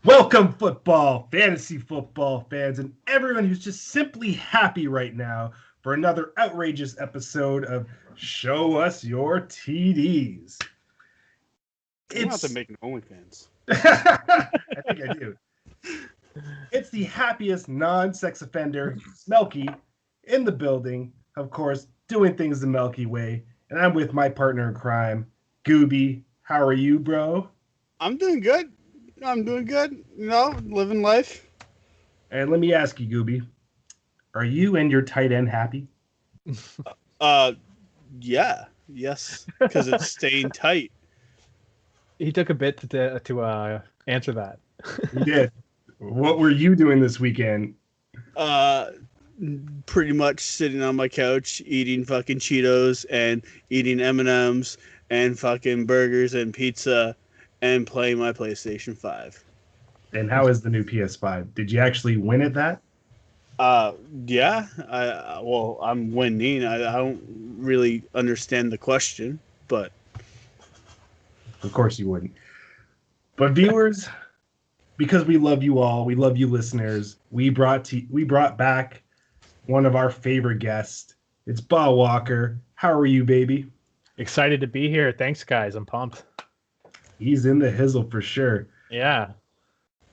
Welcome, football, fantasy football fans, and everyone who's just simply happy right now for another outrageous episode of Show Us Your TDs. You don't have to make an OnlyFans. I think I do. It's the happiest non-sex offender, Melky, in the building, of course, doing things the Melky way, and I'm with my partner in crime, Goobie. How are you, bro? I'm doing good. Living life. And let me ask you, Goobie, are you and your tight end happy? Yes, because it's staying tight. He took a bit to answer that. You did. What were you doing this weekend? Pretty much sitting on my couch, eating fucking Cheetos and eating M&Ms and fucking burgers and pizza and playing my PlayStation 5. And how is the new PS5? Did you actually win at that? Yeah. I'm winning. I don't really understand the question, but of course you wouldn't. But viewers, because we love you all, we love you listeners, we brought back one of our favorite guests. It's Bob Walker. How are you, baby? Excited to be here. Thanks, guys. I'm pumped. He's in the hizzle for sure. Yeah.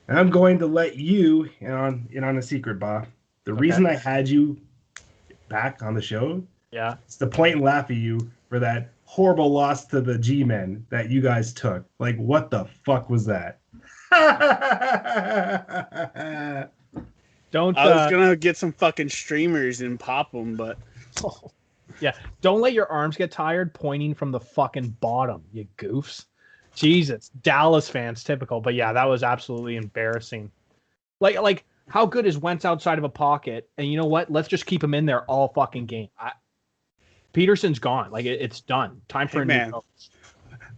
And I'm going to let you in on a secret, Bob. The reason I had you back on the show, it's to point and laugh at you for that horrible loss to the G-Men that you guys took. Like, what the fuck was that? I was gonna get some fucking streamers and pop them, but yeah, don't let your arms get tired pointing from the fucking bottom, you goofs. Jesus, Dallas fans, typical. But yeah, that was absolutely embarrassing. Like how good is Wentz outside of a pocket? And you know what? Let's just keep him in there all fucking game. Peterson's gone. Like it's done. Time for a new coach.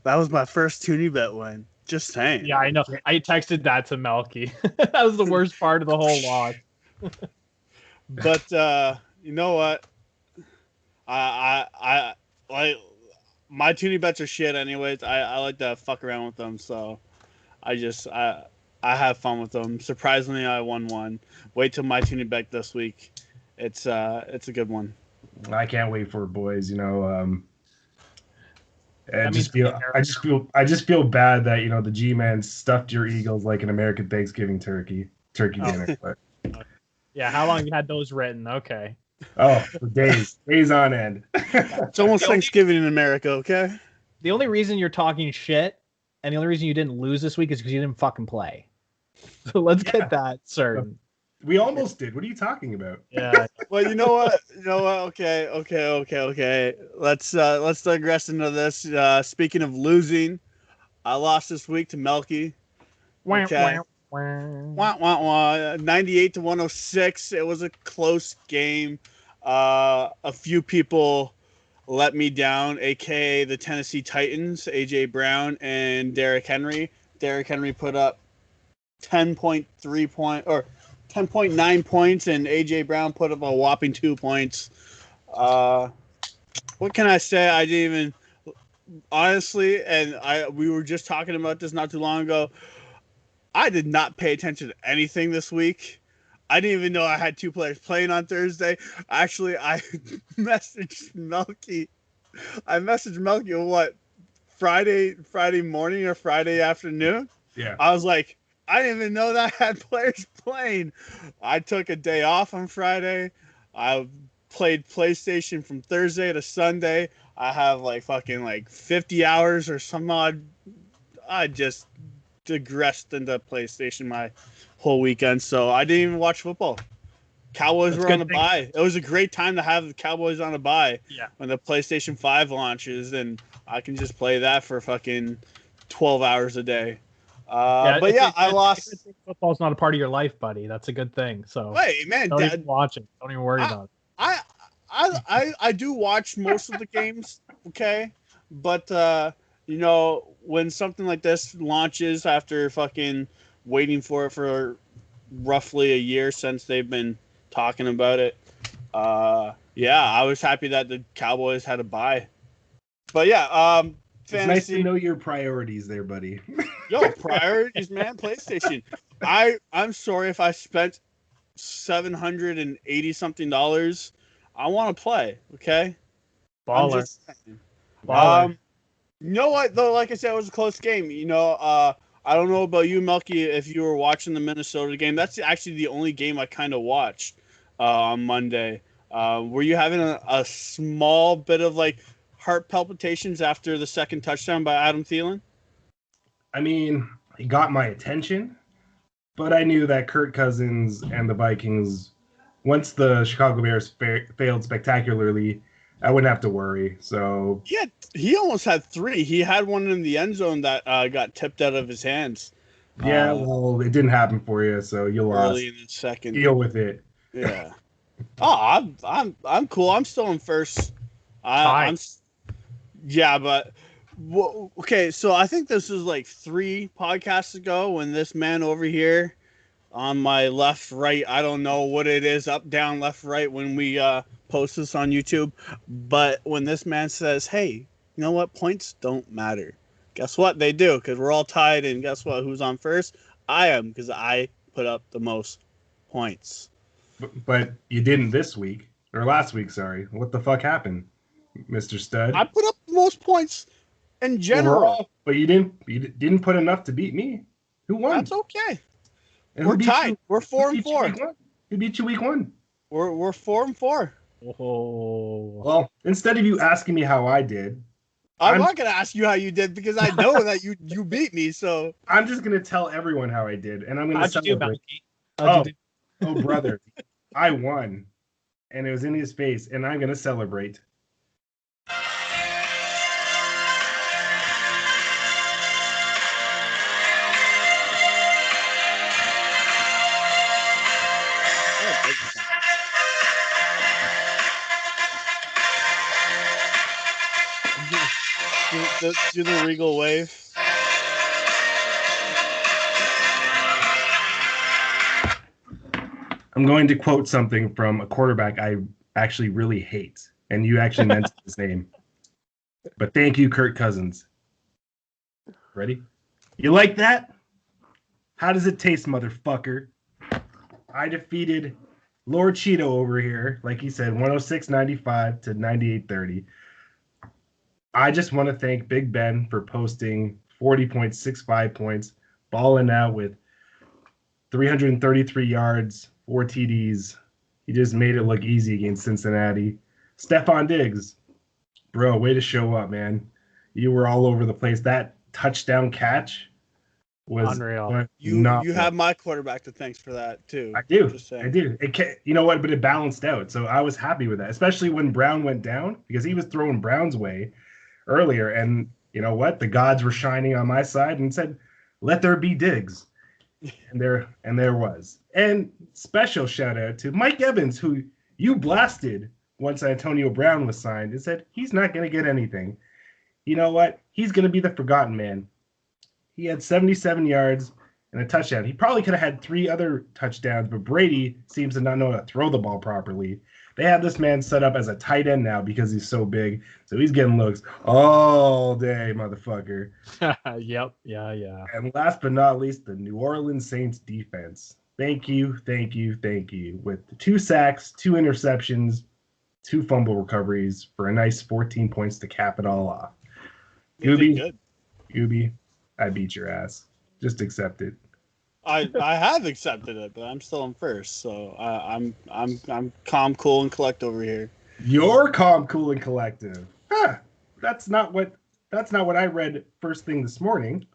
That was my first Toonie bet win. Just saying. Yeah, I know. I texted that to Melky. That was the worst part of the whole loss. But you know what? I like my Toonie bets are shit anyways. I like to fuck around with them, so I have fun with them. Surprisingly, I won one. Wait till my Toonie bet this week. It's a good one. I can't wait for it, boys. I just feel bad that the G-Man stuffed your Eagles like an American Thanksgiving turkey dinner. But yeah, how long you had those written? Okay. Oh, for days on end. It's almost Thanksgiving in America, okay? The only reason you're talking shit and the only reason you didn't lose this week is because you didn't fucking play. So let's get that certain. We almost did. What are you talking about? Yeah. Well, you know what? Okay. Let's digress into this. Speaking of losing, I lost this week to Melky. Okay. 98-106. It was a close game. A few people let me down, aka the Tennessee Titans, AJ Brown and Derrick Henry. Derrick Henry put up 10.9 points, and AJ Brown put up a whopping 2 points. What can I say? I didn't even honestly, and we were just talking about this not too long ago. I did not pay attention to anything this week. I didn't even know I had two players playing on Thursday. Actually, I messaged Melky. What, Friday morning or Friday afternoon? Yeah. I was like, I didn't even know that I had players playing. I took a day off on Friday. I played PlayStation from Thursday to Sunday. I have like 50 hours or some odd. I just digressed into PlayStation my whole weekend, so I didn't even watch football. Cowboys were on a bye. It was a great time to have the Cowboys on a bye when the PlayStation 5 launches, and I can just play that for fucking 12 hours a day. I lost. Football's not a part of your life, buddy. That's a good thing. So wait, man, don't even watch it. Don't even worry about it. I do watch most of the games, okay, but when something like this launches after fucking waiting for it for roughly a year since they've been talking about it, I was happy that the Cowboys had a bye. But fantasy. It's nice to know your priorities there, buddy. Yo, priorities, man. PlayStation. I'm sorry if I spent $780 something. I want to play. Okay. Baller. Baller. You know what though? Like I said, it was a close game. I don't know about you, Melky, if you were watching the Minnesota game. That's actually the only game I kind of watched on Monday. Were you having a small bit of like heart palpitations after the second touchdown by Adam Thielen? I mean, he got my attention, but I knew that Kirk Cousins and the Vikings, once the Chicago Bears failed spectacularly, I wouldn't have to worry. So yeah, he almost had 3. He had one in the end zone that got tipped out of his hands. Yeah, well, it didn't happen for you, so you lost. Early in the second. Deal with it. Yeah. Oh, I'm cool. I'm still in first. Yeah, but okay. So I think this was like 3 podcasts ago when this man over here on my left, right, I don't know what it is, up, down, left, right, when we post this on YouTube. But when this man says, "Hey, you know what? Points don't matter." Guess what? They do, because we're all tied. And guess what? Who's on first? I am, because I put up the most points. But you didn't this week, or last week, sorry. What the fuck happened, Mr. Stud? I put up the most points in general. But you didn't put enough to beat me. Who won? That's okay. And we're tied. We're 4-4. Who beat you week 1? We're 4-4. Oh. Well, instead of you asking me how I did, I'm not gonna ask you how you did because I know that you beat me. So I'm just gonna tell everyone how I did, and I'm gonna celebrate. How'd you do? Oh, brother, I won, and it was in his face, and I'm gonna celebrate. Do the Regal wave. I'm going to quote something from a quarterback I actually really hate, and you actually mentioned his name. But thank you, Kirk Cousins. Ready? You like that? How does it taste, motherfucker? I defeated Lord Cheeto over here, like he said, 106.95 to 98.30. I just want to thank Big Ben for posting 40.65 points, balling out with 333 yards, 4 TDs. He just made it look easy against Cincinnati. Stephon Diggs, bro, way to show up, man. You were all over the place. That touchdown catch was unreal. You have my quarterback to thanks for that too. I do. You know what? But it balanced out, so I was happy with that, especially when Brown went down because he was throwing Brown's way earlier, and you know what? The gods were shining on my side and said, "Let there be Diggs," and there was. And special shout out to Mike Evans, who you blasted once Antonio Brown was signed, and said he's not going to get anything. You know what? He's going to be the forgotten man. He had 77 yards and a touchdown. He probably could have had 3 other touchdowns, but Brady seems to not know how to throw the ball properly. They have this man set up as a tight end now because he's so big. So he's getting looks all day, motherfucker. Yep. Yeah. And last but not least, the New Orleans Saints defense. Thank you. With 2 sacks, 2 interceptions, 2 fumble recoveries for a nice 14 points to cap it all off. Goobie, I beat your ass. Just accept it. I have accepted it, but I'm still in first, so I'm calm, cool, and collect over here. You're calm, cool, and collective. Huh? That's not what I read first thing this morning.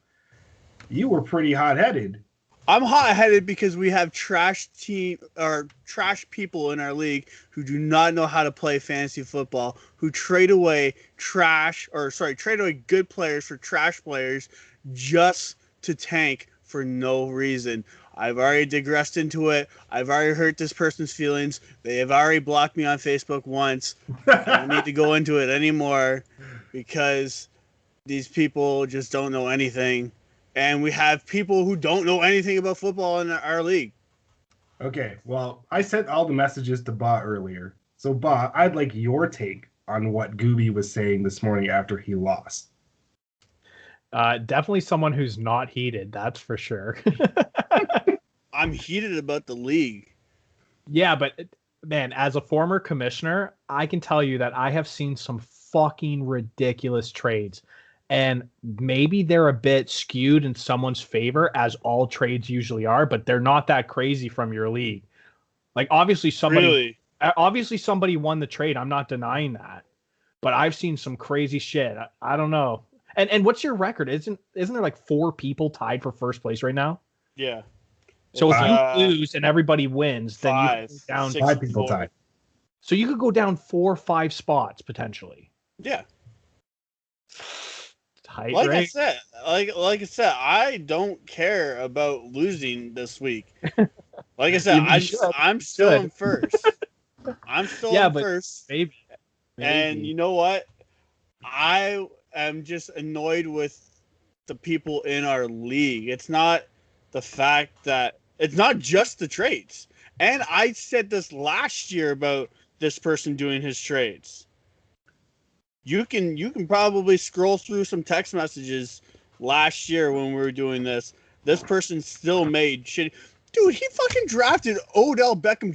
You were pretty hot-headed. I'm hot-headed because we have trash people in our league who do not know how to play fantasy football, who trade away good players for trash players just to tank for no reason. I've already digressed into it. I've already hurt this person's feelings. They have already blocked me on Facebook once. I don't need to go into it anymore because these people just don't know anything. And we have people who don't know anything about football in our league. Okay, well, I sent all the messages to Ba earlier. So, Ba, I'd like your take on what Goobie was saying this morning after he lost. Definitely someone who's not heated, that's for sure. I'm heated about the league. Yeah, but man, as a former commissioner, I can tell you that I have seen some fucking ridiculous trades. And maybe they're a bit skewed in someone's favor, as all trades usually are, but they're not that crazy from your league. Like obviously somebody won the trade. I'm not denying that. But I've seen some crazy shit. I don't know. And what's your record? Isn't there like 4 people tied for first place right now? Yeah. So if you lose and everybody wins, then you go down 5 people tied. So you could go down 4 or 5 spots potentially. Yeah. Tight, like right? I said, I don't care about losing this week. Like I said, I'm still in first. I'm still in first. Maybe. And you know what? I am just annoyed with the people in our league. It's not the fact that it's not just the trades. And I said this last year about this person doing his trades. You can probably scroll through some text messages last year when we were doing this. This person still made shit. Dude, he fucking drafted Odell Beckham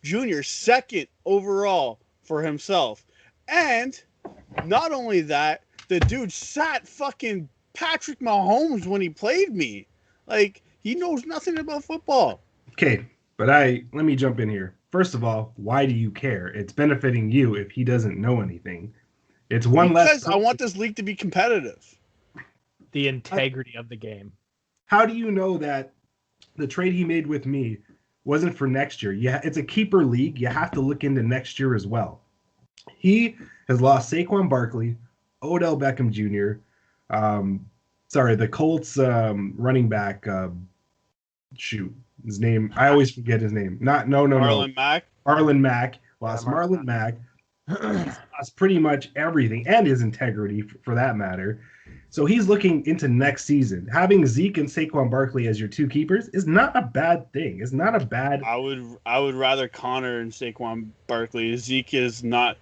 Jr. second overall for himself. And not only that, the dude sat fucking Patrick Mahomes when he played me. Like, he knows nothing about football. Okay, but let me jump in here. First of all, why do you care? It's benefiting you if he doesn't know anything. It's one less. Because I want this league to be competitive. The integrity of the game. How do you know that the trade he made with me wasn't for next year? Yeah, it's a keeper league. You have to look into next year as well. He has lost Saquon Barkley, Odell Beckham Jr., the Colts running back. His name. I always forget his name. Marlon Mack. Marlon Mack. Lost Marlon Mack. Lost pretty much everything and his integrity for that matter. So he's looking into next season. Having Zeke and Saquon Barkley as your 2 keepers is not a bad thing. It's not a bad. I would rather Connor and Saquon Barkley. Zeke is not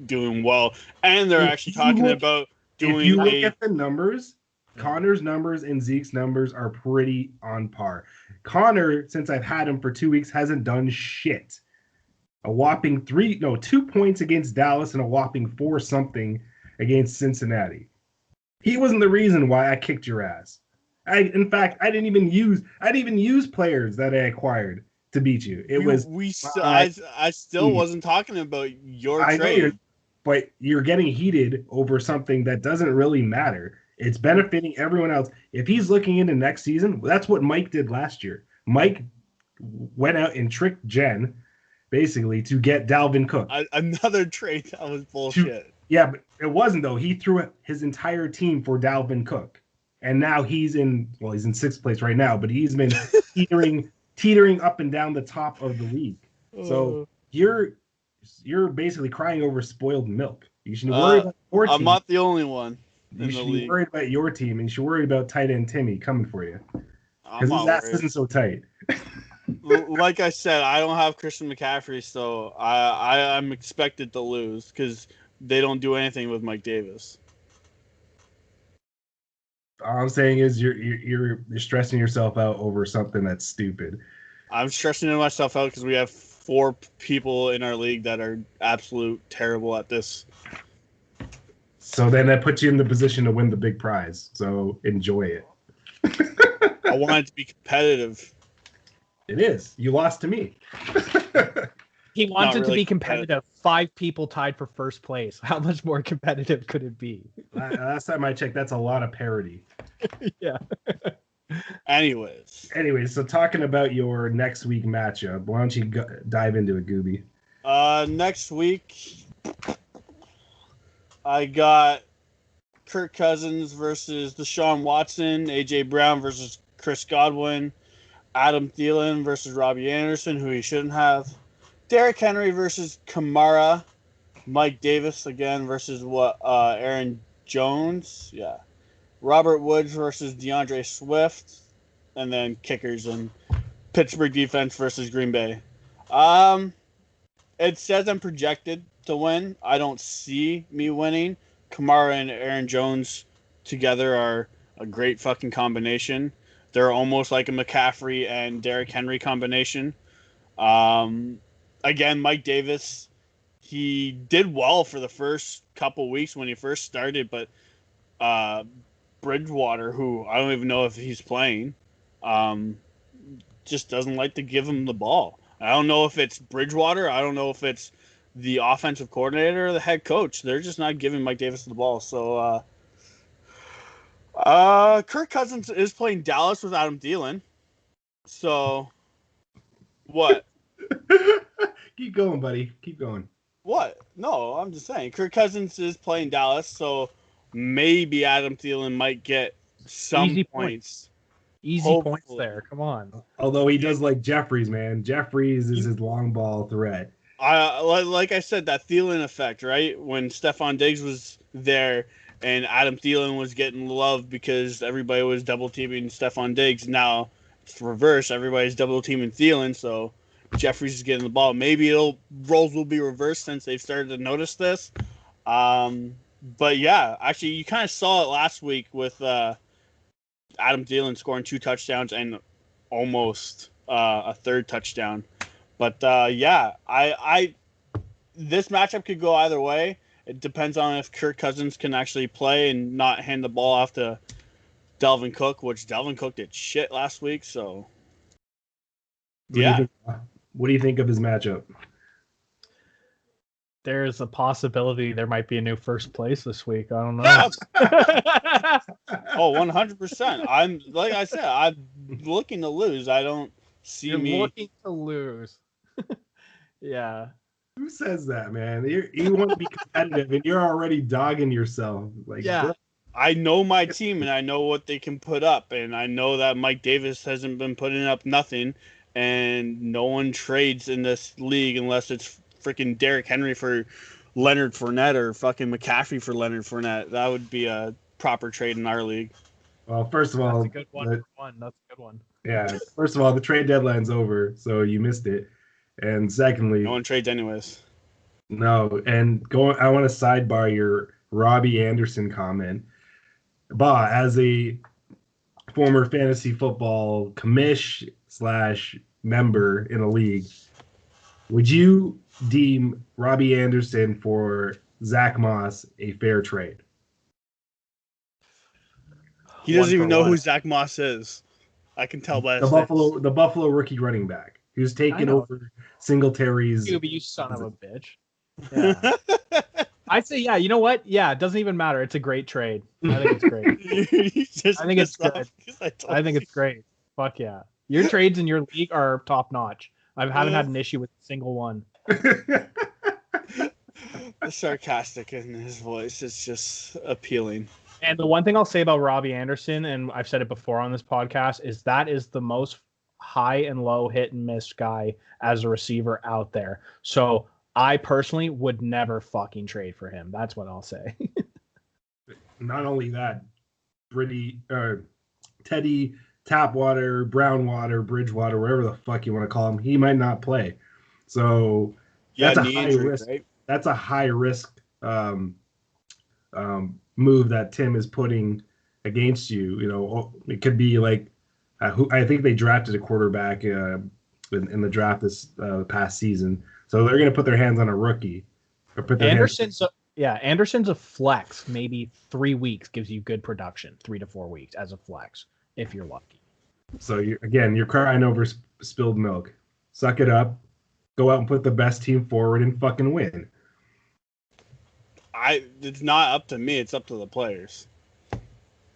doing well, and they're actually talking about doing. If you look at the numbers, Connor's numbers and Zeke's numbers are pretty on par. Connor, since I've had him for 2 weeks, hasn't done shit. A whopping 2 points against Dallas and a whopping 4 something against Cincinnati. He wasn't the reason why I kicked your ass. In fact, I didn't even use players that I acquired to beat you. I still wasn't talking about your trade. But you're getting heated over something that doesn't really matter. It's benefiting everyone else. If he's looking into next season, that's what Mike did last year. Mike went out and tricked Jen, basically, to get Dalvin Cook. Another trade that was bullshit. Yeah, but it wasn't, though. He threw his entire team for Dalvin Cook. And now he's in 6th place right now, but he's been teetering up and down the top of the league. So you're basically crying over spoiled milk. You should worry about your team. I'm not the only one. You should be worried about your team, and you should worry about tight end Timmy coming for you. Because his ass isn't so tight. Like I said, I don't have Christian McCaffrey, so I'm expected to lose because they don't do anything with Mike Davis. All I'm saying is you're stressing yourself out over something that's stupid. I'm stressing myself out because we have 4 people in our league that are absolute terrible at this. So then that puts you in the position to win the big prize. So enjoy it. I want it to be competitive. It is. You lost to me. He wants it to be competitive. 5 people tied for first place. How much more competitive could it be? Last time I checked, that's a lot of parity. Yeah. Anyways, so talking about your next week matchup, why don't you dive into it, Goobie? Next week, I got Kirk Cousins versus Deshaun Watson, AJ Brown versus Chris Godwin, Adam Thielen versus Robbie Anderson, who he shouldn't have, Derrick Henry versus Kamara, Mike Davis again versus Aaron Jones, Robert Woods versus DeAndre Swift, and then kickers and Pittsburgh defense versus Green Bay. It says I'm projected to win. I don't see me winning. Kamara and Aaron Jones together are a great fucking combination. They're almost like a McCaffrey and Derrick Henry combination. Again, Mike Davis, he did well for the first couple weeks when he first started, but Bridgewater, who I don't even know if he's playing, just doesn't like to give him the ball. I don't know if it's Bridgewater. I don't know if it's the offensive coordinator or the head coach. They're just not giving Mike Davis the ball. So Kirk Cousins is playing Dallas with Adam Thielen. So what? Keep going, buddy. Keep going. What? No, I'm just saying. Kirk Cousins is playing Dallas, so maybe Adam Thielen might get some Easy points. Easy points there. Come on. Although he does like Jeffries, man. Jeffries is his long ball threat. Like I said, that Thielen effect, right? When Stephon Diggs was there and Adam Thielen was getting love because everybody was double teaming Stephon Diggs. Now it's reverse. Everybody's double teaming Thielen, so Jeffries is getting the ball. Maybe roles will be reversed since they've started to notice this. But yeah, actually, you kind of saw it last week with Adam Thielen scoring 2 touchdowns and almost a third touchdown. But yeah, I this matchup could go either way. It depends on if Kirk Cousins can actually play and not hand the ball off to Dalvin Cook, which Dalvin Cook did shit last week. So yeah. What do you think of his matchup? There's a possibility there might be a new first place this week. I don't know. Oh, 100%. I'm like I said, I'm looking to lose. I don't see You're me looking to lose. Yeah. Who says that, man? You want to be competitive, and you're already dogging yourself. Like, yeah. I know my team, and I know what they can put up, and I know that Mike Davis hasn't been putting up nothing, and no one trades in this league unless it's freaking Derrick Henry for Leonard Fournette or fucking McCaffrey for Leonard Fournette. That would be a proper trade in our league. Well, first of all, that's a good one. That's a good one. Yeah. First of all, the trade deadline's over, so you missed it. And secondly, no one trades anyways. No, and I want to sidebar your Robbie Anderson comment. As a former fantasy football commish/member in a league, would you deem Robbie Anderson for Zach Moss a fair trade? He doesn't even know who Zach Moss is. I can tell by his the Buffalo rookie running back who's taken over Singletary's. Goobie, you son of a bitch. Yeah. I'd say, yeah, you know what? Yeah, it doesn't even matter. It's a great trade. I think it's great. I think it's good. I think it's great. Fuck yeah. Your trades in your league are top notch. I haven't had an issue with a single one. The sarcastic in his voice is just appealing. And the one thing I'll say about Robbie Anderson, and I've said it before on this podcast, is that is the most high and low hit and miss guy as a receiver out there. So I personally would never fucking trade for him. That's what I'll say. Not only that, Teddy Tapwater, Brownwater, Bridgewater, whatever the fuck you want to call him, he might not play. So that's a high risk. Right? That's a high risk move that Tim is putting against you. You know, it could be like I think they drafted a quarterback in the draft this past season, so they're going to put their hands on a rookie. Anderson's a flex. Maybe 3 weeks gives you good production. 3 to 4 weeks as a flex if you're lucky. So you're crying over spilled milk. Suck it up. Go out and put the best team forward and fucking win. It's not up to me. It's up to the players.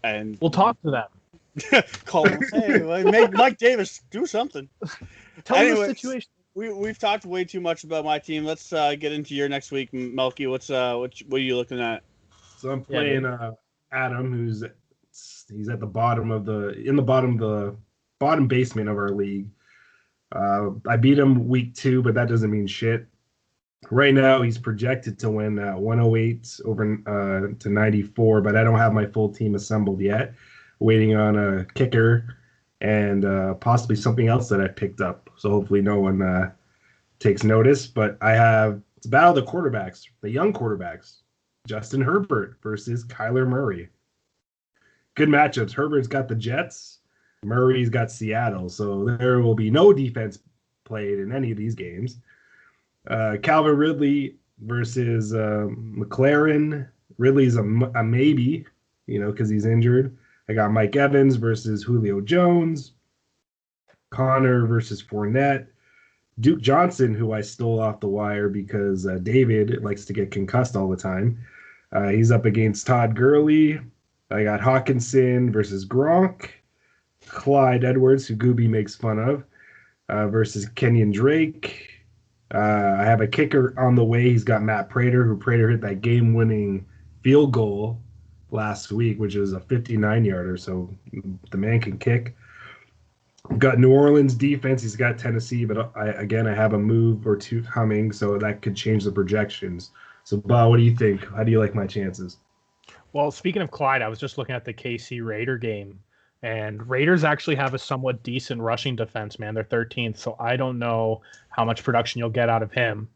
And we'll talk to them. Call them. Hey, make Mike Davis do something. Tell me the situation. We've talked way too much about my team. Let's get into your next week, Melky. What are you looking at? So I'm playing Adam, he's at the bottom of the bottom basement of our league. I beat him week 2, but that doesn't mean shit. Right now, he's projected to win 108 over to 94, but I don't have my full team assembled yet. Waiting on a kicker and possibly something else that I picked up. So hopefully no one takes notice. But it's a battle of the quarterbacks, the young quarterbacks. Justin Herbert versus Kyler Murray. good matchups. Herbert's got the Jets. Murray's got Seattle. So there will be no defense played in any of these games. Calvin Ridley versus McLaren. Ridley's a maybe, because he's injured. I got Mike Evans versus Julio Jones. Connor versus Fournette. Duke Johnson, who I stole off the wire because David likes to get concussed all the time. He's up against Todd Gurley. I got Hawkinson versus Gronk. Clyde Edwards, who Goobie makes fun of, versus Kenyon Drake. I have a kicker on the way. He's got Matt Prater, who Prater hit that game-winning field goal last week, which is a 59-yarder, so the man can kick. Got New Orleans defense. He's got Tennessee, but I have a move or two coming, so that could change the projections. So, Bob, what do you think? How do you like my chances? Well, speaking of Clyde, I was just looking at the KC Raider game, and Raiders actually have a somewhat decent rushing defense, man. They're 13th, so I don't know how much production you'll get out of him.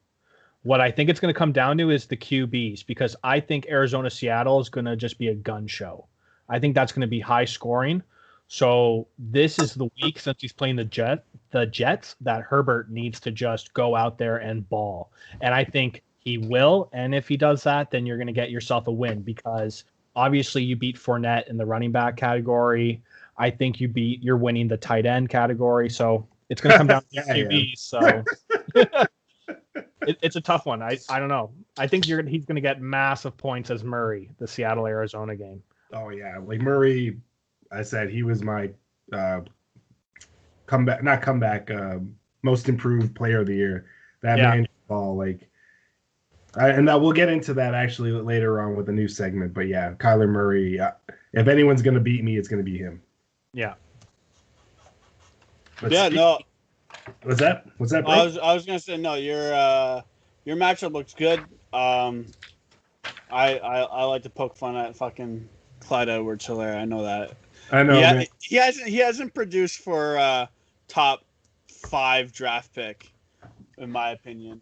What I think it's going to come down to is the QBs, because I think Arizona-Seattle is going to just be a gun show. I think that's going to be high scoring. So this is the week, since he's playing the Jets, that Herbert needs to just go out there and ball. And I think he will. And if he does that, then you're going to get yourself a win, because obviously you beat Fournette in the running back category. I think you're winning the tight end category. So it's going to come down to QB. So it's a tough one. I don't know. I think he's going to get massive points as Murray, the Seattle-Arizona game. Oh, yeah. Like Murray, I said he was my most improved player of the year. That man ball, and we'll get into that actually later on with a new segment. But yeah, Kyler Murray. If anyone's gonna beat me, it's gonna be him. Yeah. No. What's that? I was gonna say no. Your matchup looks good. I like to poke fun at fucking Clyde Edwards-Helaire. I know that. I know. Yeah, he hasn't produced for top 5 draft pick, in my opinion.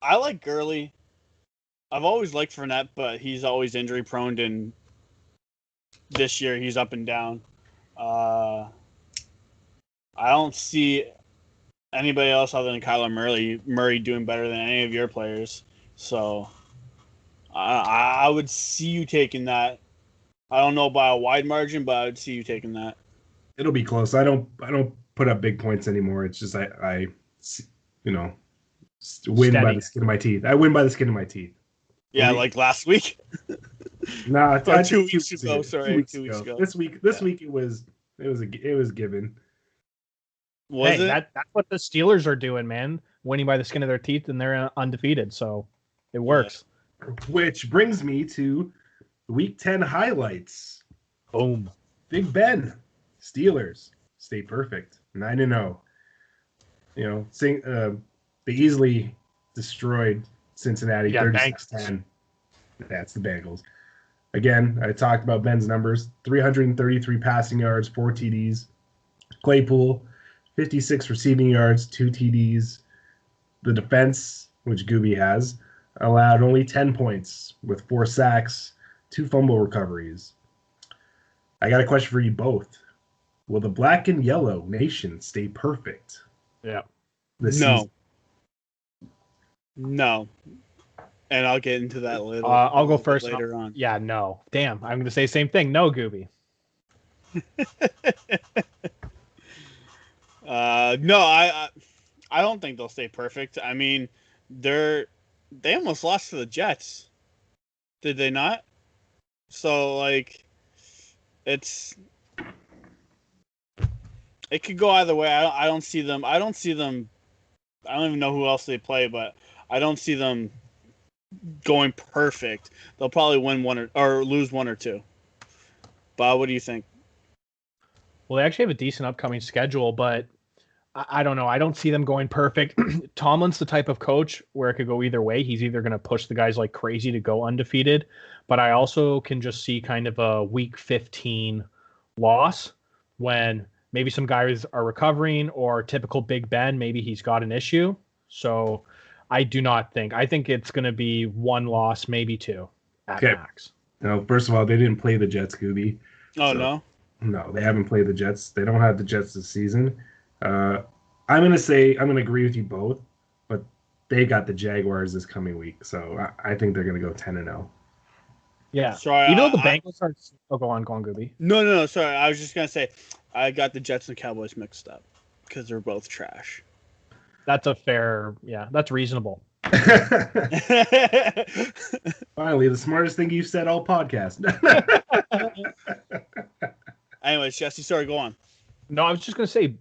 I like Gurley. I've always liked Fournette, but he's always injury prone, and this year he's up and down. I don't see anybody else other than Kyler Murray doing better than any of your players. So I would see you taking that. I don't know by a wide margin, but I would see you taking that. It'll be close. I don't put up big points anymore. It's just I win by the skin of my teeth. I win by the skin of my teeth. Yeah, like last week. No, 2 weeks ago. Sorry, 2 weeks ago. This week it was given. That's what the Steelers are doing, man. Winning by the skin of their teeth, and they're undefeated. So it works. Yeah. Which brings me to Week 10 highlights. Boom. Big Ben. Steelers. Stay perfect. 9-0. They easily destroyed Cincinnati 36-10. That's the Bengals. Again, I talked about Ben's numbers. 333 passing yards, 4 TDs. Claypool, 56 receiving yards, 2 TDs. The defense, which Goobie has, allowed only 10 points with 4 sacks, 2 fumble recoveries. I got a question for you both. Will the black and yellow nation stay perfect? Yeah. No. And I'll get into that later. I'll go first later on. Yeah, no. Damn, I'm going to say the same thing. No, Goobie. No, I don't think they'll stay perfect. I mean, they almost lost to the Jets. Did they not? So it could go either way. I don't see them. I don't even know who else they play, but I don't see them going perfect. They'll probably win one or lose 1 or 2. Bob, what do you think? Well, they actually have a decent upcoming schedule, but I don't know. I don't see them going perfect. Tomlin's the type of coach where it could go either way. He's either going to push the guys like crazy to go undefeated, but I also can just see kind of a week 15 loss when maybe some guys are recovering, or typical Big Ben, maybe he's got an issue. So I think it's going to be 1 loss, maybe 2 at max. No, first of all, they didn't play the Jets, Goobie. Oh, no? No, they haven't played the Jets. They don't have the Jets this season. I'm going to agree with you both, but they got the Jaguars this coming week. So I think they're going to go 10-0. Yeah. Sorry, Even though the Bengals are... Oh, go on, Goobie. No. Sorry, I was just going to say, I got the Jets and Cowboys mixed up because they're both trash. That's a fair... Yeah, that's reasonable. Finally, the smartest thing you've said all podcast. Anyways, Jesse, sorry, go on. No, I was just going to say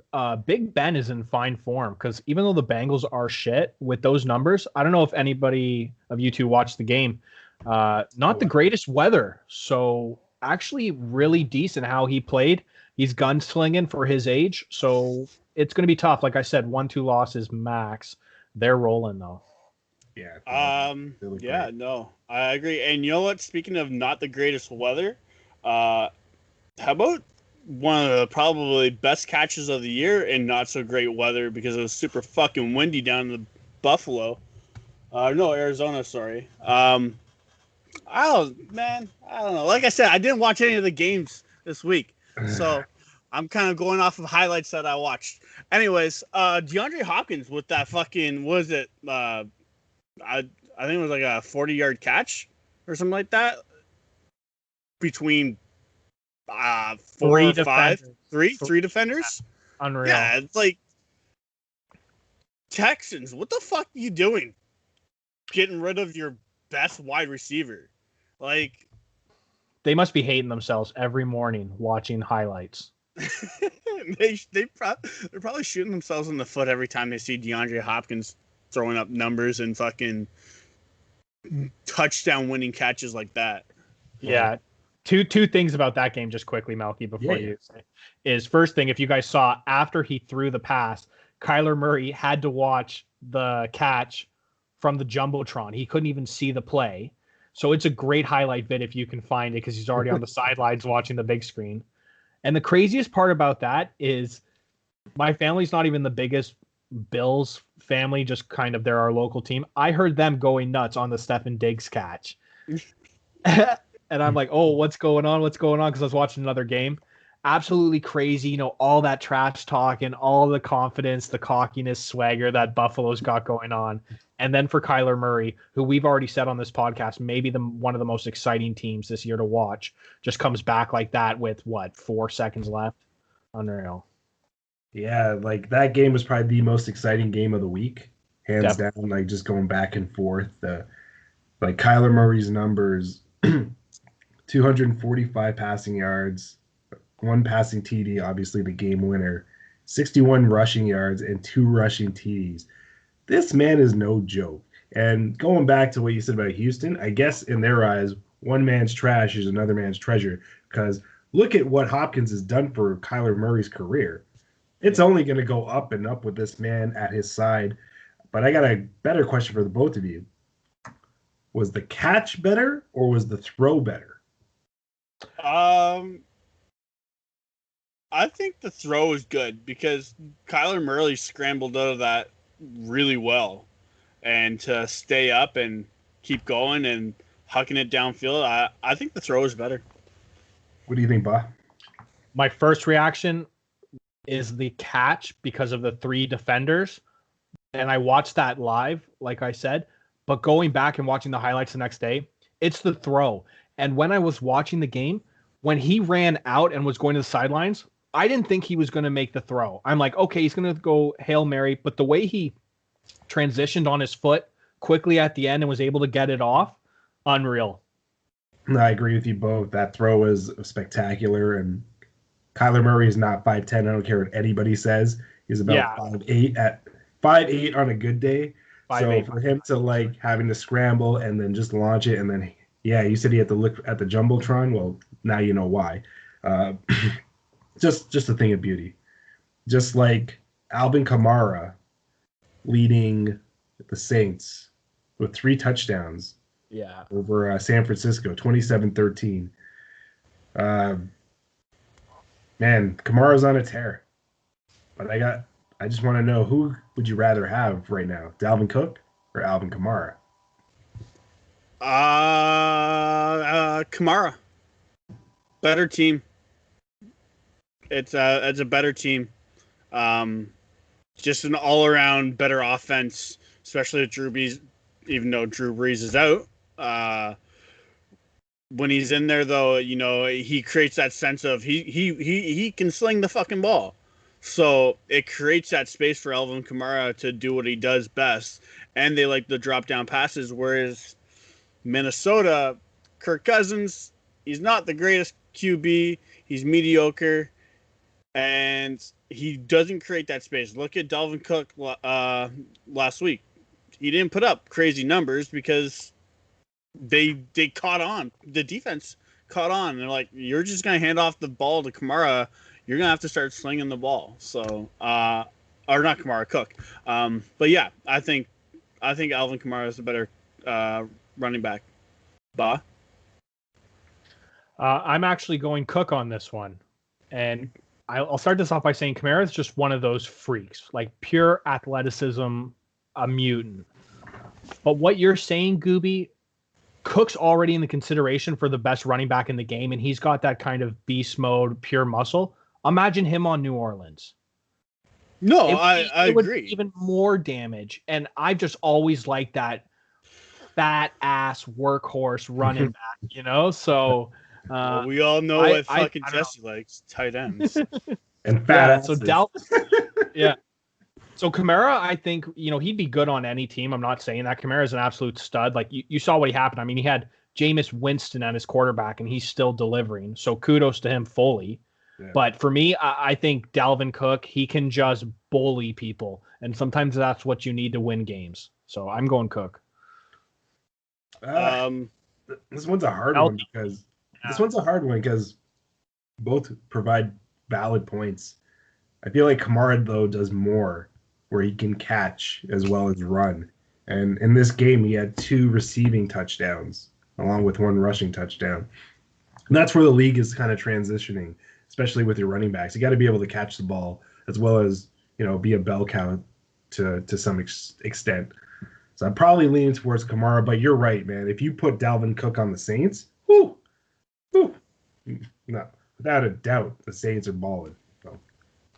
Big Ben is in fine form because even though the Bengals are shit with those numbers, I don't know if anybody of you two watched the game. Not the greatest weather. So actually really decent how he played. He's gunslinging for his age. So it's going to be tough. Like I said, 1-2 losses max. They're rolling though. Yeah. No, I agree. And you know what? Speaking of not the greatest weather, how about one of the probably best catches of the year in not so great weather because it was super fucking windy down in Buffalo. Arizona, sorry. I don't know. Like I said, I didn't watch any of the games this week. So I'm kind of going off of highlights that I watched. Anyways, DeAndre Hopkins with that fucking, what is it? I think it was like a 40-yard catch or something like that between three defenders. Unreal. Yeah, it's like Texans. What the fuck are you doing? Getting rid of your best wide receiver. Like, they must be hating themselves every morning watching highlights. they're probably shooting themselves in the foot every time they see DeAndre Hopkins throwing up numbers and fucking touchdown winning catches like that. Yeah. Two things about that game just quickly, Melky, before you say is first thing, if you guys saw after he threw the pass, Kyler Murray had to watch the catch from the Jumbotron. He couldn't even see the play. So it's a great highlight vid if you can find it because he's already on the sidelines watching the big screen. And the craziest part about that is my family's not even the biggest Bills family, just kind of they're our local team. I heard them going nuts on the Stefan Diggs catch. And I'm like, oh, what's going on? Because I was watching another game. Absolutely crazy. All that trash talk and all the confidence, the cockiness, swagger that Buffalo's got going on. And then for Kyler Murray, who we've already said on this podcast, maybe one of the most exciting teams this year to watch, just comes back like that with 4 seconds left. Unreal. Yeah, like that game was probably the most exciting game of the week, hands down. Like just going back and forth. Like Kyler Murray's numbers, 245 passing yards, 1 passing TD, obviously the game winner, 61 rushing yards, and 2 rushing TDs. This man is no joke. And going back to what you said about Houston, I guess in their eyes, one man's trash is another man's treasure. Because look at what Hopkins has done for Kyler Murray's career. It's only going to go up and up with this man at his side. But I got a better question for the both of you. Was the catch better or was the throw better? I think the throw is good because Kyler Murray scrambled out of that really well. And to stay up and keep going and hucking it downfield, I think the throw is better. What do you think, Ba? My first reaction is the catch because of the 3 defenders. And I watched that live, like I said. But going back and watching the highlights the next day, it's the throw. And when I was watching the game, when he ran out and was going to the sidelines, I didn't think he was going to make the throw. I'm like, okay, he's going to go Hail Mary. But the way he transitioned on his foot quickly at the end and was able to get it off, unreal. I agree with you both. That throw was spectacular. And Kyler Murray is not 5'10". I don't care what anybody says. He's about 5'8" at 5'8" on a good day. 5'8". So for him to like having to scramble and then just launch it and then you said he had to look at the Jumbotron. Well, now you know why. Just a thing of beauty. Just like Alvin Kamara leading the Saints with 3 touchdowns. Yeah. Over San Francisco, 27-13. Man, Kamara's on a tear. But I just want to know, who would you rather have right now, Dalvin Cook or Alvin Kamara? Kamara. Better team. It's a better team. Just an all-around better offense, especially with Drew Brees, even though Drew Brees is out. When he's in there, though, he creates that sense of he can sling the fucking ball. So it creates that space for Alvin Kamara to do what he does best. And they like the drop-down passes, whereas Minnesota, Kirk Cousins, he's not the greatest QB. He's mediocre. And he doesn't create that space. Look at Dalvin Cook last week. He didn't put up crazy numbers because they caught on. The defense caught on. They're like, you're just going to hand off the ball to Kamara. You're going to have to start slinging the ball. So, or not Kamara, Cook. But yeah, I think Alvin Kamara is the better running back. Ba? I'm actually going Cook on this one. And I'll start this off by saying Kamara is just one of those freaks, like pure athleticism, a mutant. But what you're saying, Goobie, Cook's already in the consideration for the best running back in the game, and he's got that kind of beast mode, pure muscle. Imagine him on New Orleans. No, I agree. Even more damage. And I've just always liked that fat ass workhorse running back, So well, we all know what fucking Jesse likes, tight ends. And fat asses. So yeah. So Kamara, I think, he'd be good on any team. I'm not saying that. Kamara is an absolute stud. Like you saw what happened. I mean, he had Jameis Winston at his quarterback, and he's still delivering. So kudos to him fully. Yeah. But for me, I think Dalvin Cook, he can just bully people. And sometimes that's what you need to win games. So I'm going Cook. This one's a hard one because both provide valid points. I feel like Kamara, though, does more where he can catch as well as run. And in this game, he had 2 receiving touchdowns along with 1 rushing touchdown. And that's where the league is kind of transitioning, especially with your running backs. You got to be able to catch the ball as well as, be a bell cow to some extent. So I'm probably leaning towards Kamara, but you're right, man. If you put Dalvin Cook on the Saints, no, without a doubt, the Saints are balling. So.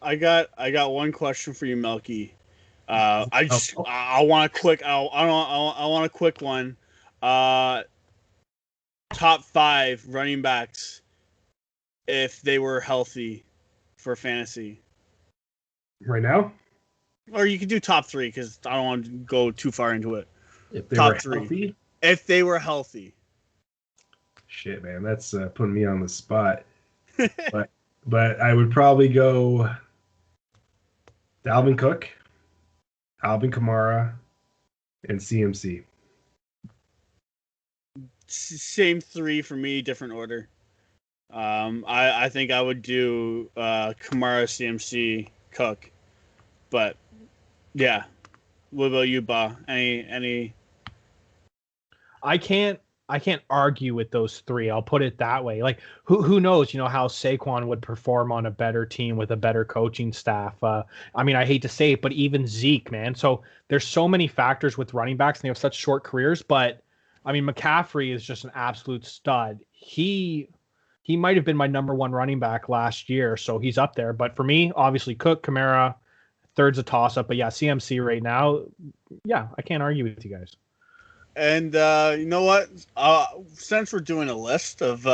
I got one question for you, Melky. I want a quick one. Top 5 running backs if they were healthy for fantasy. Right now? Or you could do top 3 because I don't want to go too far into it. If they were healthy? If they were healthy. Shit, man, that's putting me on the spot. but I would probably go Dalvin Cook, Alvin Kamara, and CMC. Same 3 for me, different order. I think I would do Kamara, CMC, Cook. But yeah, what about you, Ba? Any? I can't argue with those 3. I'll put it that way. Like who knows, how Saquon would perform on a better team with a better coaching staff. I mean, I hate to say it, but even Zeke, man. So there's so many factors with running backs and they have such short careers, but I mean, McCaffrey is just an absolute stud. He might have been my number 1 running back last year, so he's up there. But for me, obviously Cook, Kamara, third's a toss-up. But yeah, CMC right now, yeah, I can't argue with you guys. And you know what? Since we're doing a list of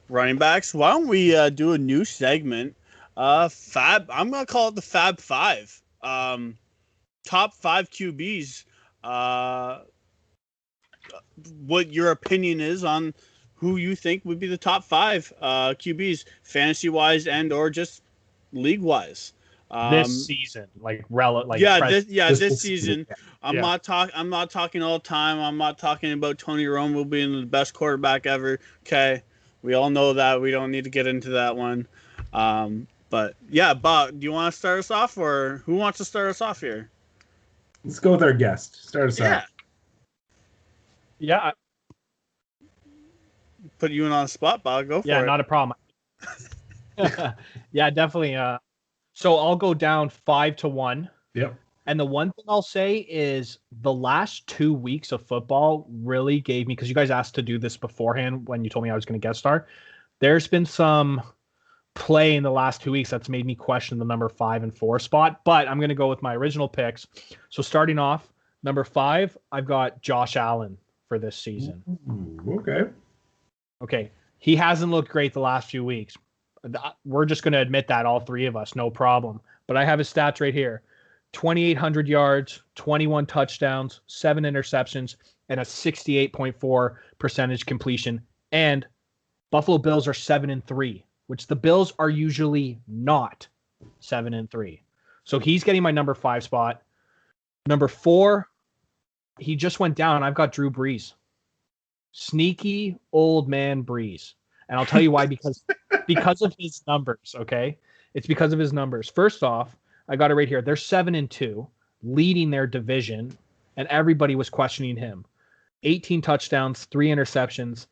running backs, why don't we do a new segment? Fab. I'm gonna call it the Fab 5. Top 5 QBs. What your opinion is on who you think would be the top 5 QBs, fantasy-wise and or just league-wise. This season, this season. I'm not talking all the time. I'm not talking about Tony Romo being the best quarterback ever. Okay, we all know that. We don't need to get into that one. But yeah, Bob, do you want to start us off, or who wants to start us off here? Let's go with our guest. Start us off. Yeah. Put you in on the spot, Bob. Go for it. Yeah, not a problem. Yeah, definitely. So I'll go down 5-1. Yep. And the one thing I'll say is the last 2 weeks of football really gave me, because you guys asked to do this beforehand when you told me I was going to guest star. There's been some play in the last 2 weeks that's made me question the number 5 and 4 spot, but I'm going to go with my original picks. So starting off, number 5, I've got Josh Allen for this season. Okay. Okay. He hasn't looked great the last few weeks. We're just going to admit that, all three of us, no problem. But I have his stats right here. 2,800 yards, 21 touchdowns, 7 interceptions, and a 68.4% completion. And Buffalo Bills are 7-3, which the Bills are usually not 7-3. So he's getting my number 5 spot. Number 4, he just went down. I've got Drew Brees. Sneaky old man Brees. And I'll tell you why, because of his numbers, okay? It's because of his numbers. First off, I got it right here. They're 7-2, leading their division, and everybody was questioning him. 18 touchdowns, 3 interceptions.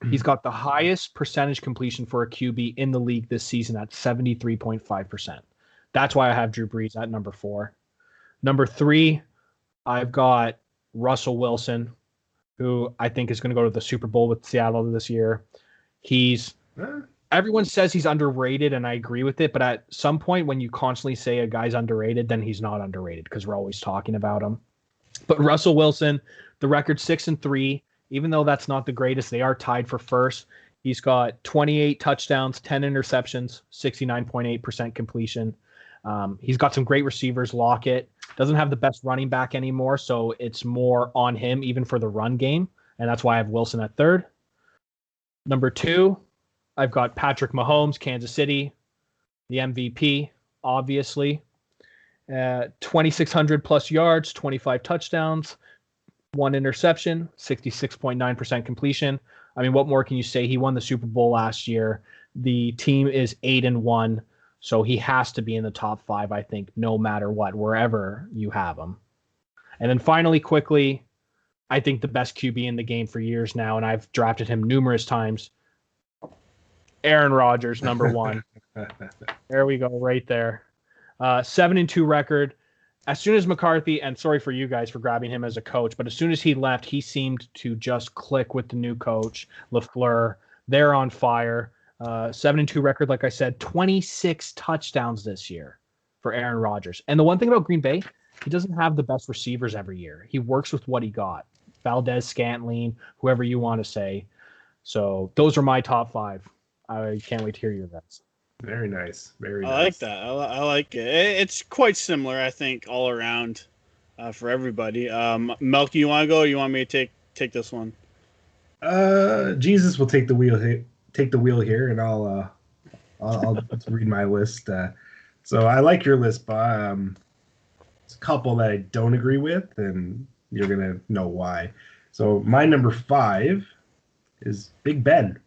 He's got the highest percentage completion for a QB in the league this season at 73.5%. That's why I have Drew Brees at number 4. Number 3, I've got Russell Wilson, who I think is going to go to the Super Bowl with Seattle this year. Everyone says he's underrated, and I agree with it, but at some point when you constantly say a guy's underrated, then he's not underrated because we're always talking about him. But Russell Wilson, the record 6-3, even though that's not the greatest, they are tied for first. He's got 28 touchdowns, 10 interceptions, 69.8% completion. He's got some great receivers. Lockett doesn't have the best running back anymore, so it's more on him even for the run game, and that's why I have Wilson at 3rd. Number 2, I've got Patrick Mahomes, Kansas City, the MVP, obviously. 2,600 plus yards, 25 touchdowns, 1 interception, 66.9% completion. I mean, what more can you say? He won the Super Bowl last year. The team is 8-1, so he has to be in the top 5, I think, no matter what, wherever you have him. And then finally, quickly, I think the best QB in the game for years now, and I've drafted him numerous times, Aaron Rodgers, number 1. There we go, right there. 7-2 record. As soon as McCarthy, and sorry for you guys for grabbing him as a coach, but as soon as he left, he seemed to just click with the new coach, LaFleur. They're on fire. 7-2 record, like I said, 26 touchdowns this year for Aaron Rodgers. And the one thing about Green Bay, he doesn't have the best receivers every year. He works with what he got. Valdez, Scantling, whoever you want to say. So those are my top 5. I can't wait to hear your guys. Very nice. Very nice. I like that. I like it. It's quite similar, I think, all around for everybody. Melky, you want to go, or you want me to take this one? Jesus will take the wheel here, and I'll read my list. So I like your list, Bob. It's a couple that I don't agree with, and you're gonna know why. So my number 5 is Big Ben.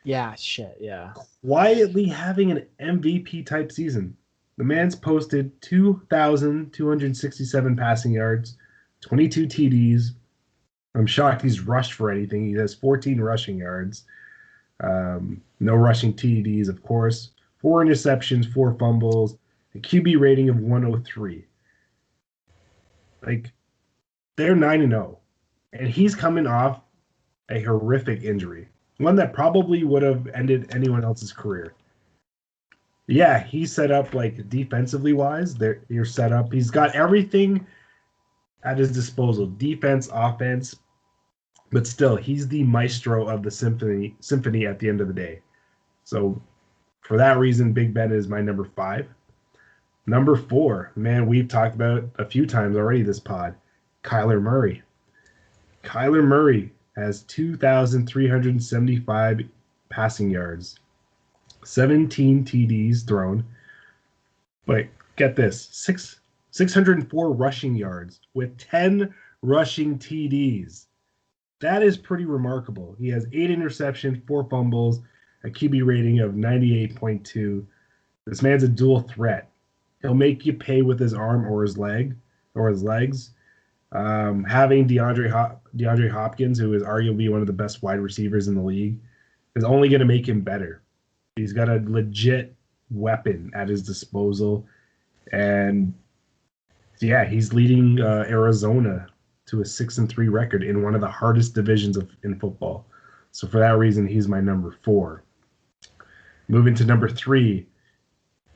Yeah, shit, yeah. Quietly having an MVP type season. The man's posted 2,267 passing yards, 22 TDs. I'm shocked he's rushed for anything. He has 14 rushing yards. No rushing TDs, of course. 4 interceptions, 4 fumbles, a QB rating of 103. Like, they're 9-0. And he's coming off a horrific injury. One that probably would have ended anyone else's career. Yeah, he's set up, like, defensively wise. You're set up. He's got everything at his disposal. Defense, offense. But still, he's the maestro of the symphony at the end of the day. So, for that reason, Big Ben is my number 5. Number 4, man, we've talked about a few times already this pod. Kyler Murray. Kyler Murray has 2,375 passing yards, 17 TDs thrown. But get this, 604 rushing yards with 10 rushing TDs. That is pretty remarkable. He has 8 interceptions, 4 fumbles, a QB rating of 98.2. This man's a dual threat. He'll make you pay with his arm or his legs. Having DeAndre Hopkins, who is arguably one of the best wide receivers in the league, is only going to make him better. He's got a legit weapon at his disposal, and Yeah, he's leading Arizona to a 6-3 record in one of the hardest divisions in football. So for that reason, he's my number 4. Moving to number 3,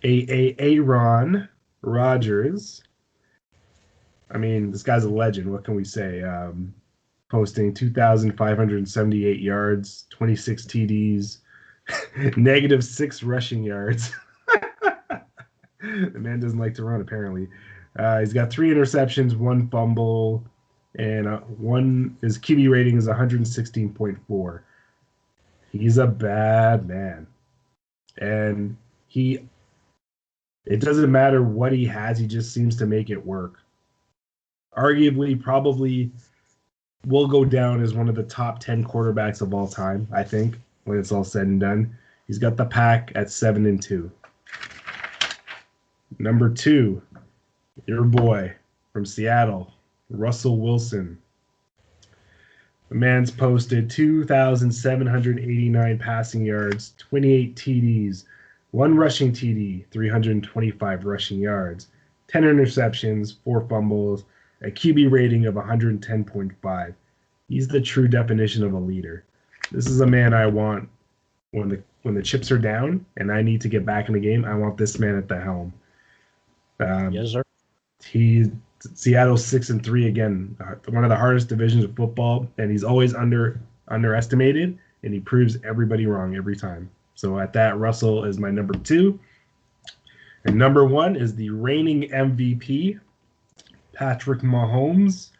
Aaron Rodgers. I mean, this guy's a legend. What can we say? Posting 2,578 yards, 26 TDs, -6 rushing yards. The man doesn't like to run, apparently. He's got 3 interceptions, 1 fumble, and his QB rating is 116.4. He's a bad man. And it doesn't matter what he has, he just seems to make it work. Arguably, probably will go down as one of the top 10 quarterbacks of all time, I think, when it's all said and done. He's got the pack at 7-2. Number 2, your boy from Seattle, Russell Wilson. The man's posted 2,789 passing yards, 28 TDs, 1 rushing TD, 325 rushing yards, 10 interceptions, 4 fumbles, a QB rating of 110.5. He's the true definition of a leader. This is a man I want when the chips are down and I need to get back in the game. I want this man at the helm. Yes, sir. Seattle's 6-3 again, one of the hardest divisions of football, and he's always underestimated, and he proves everybody wrong every time. So at that, Russell is my number 2, and number 1 is the reigning MVP, Patrick Mahomes.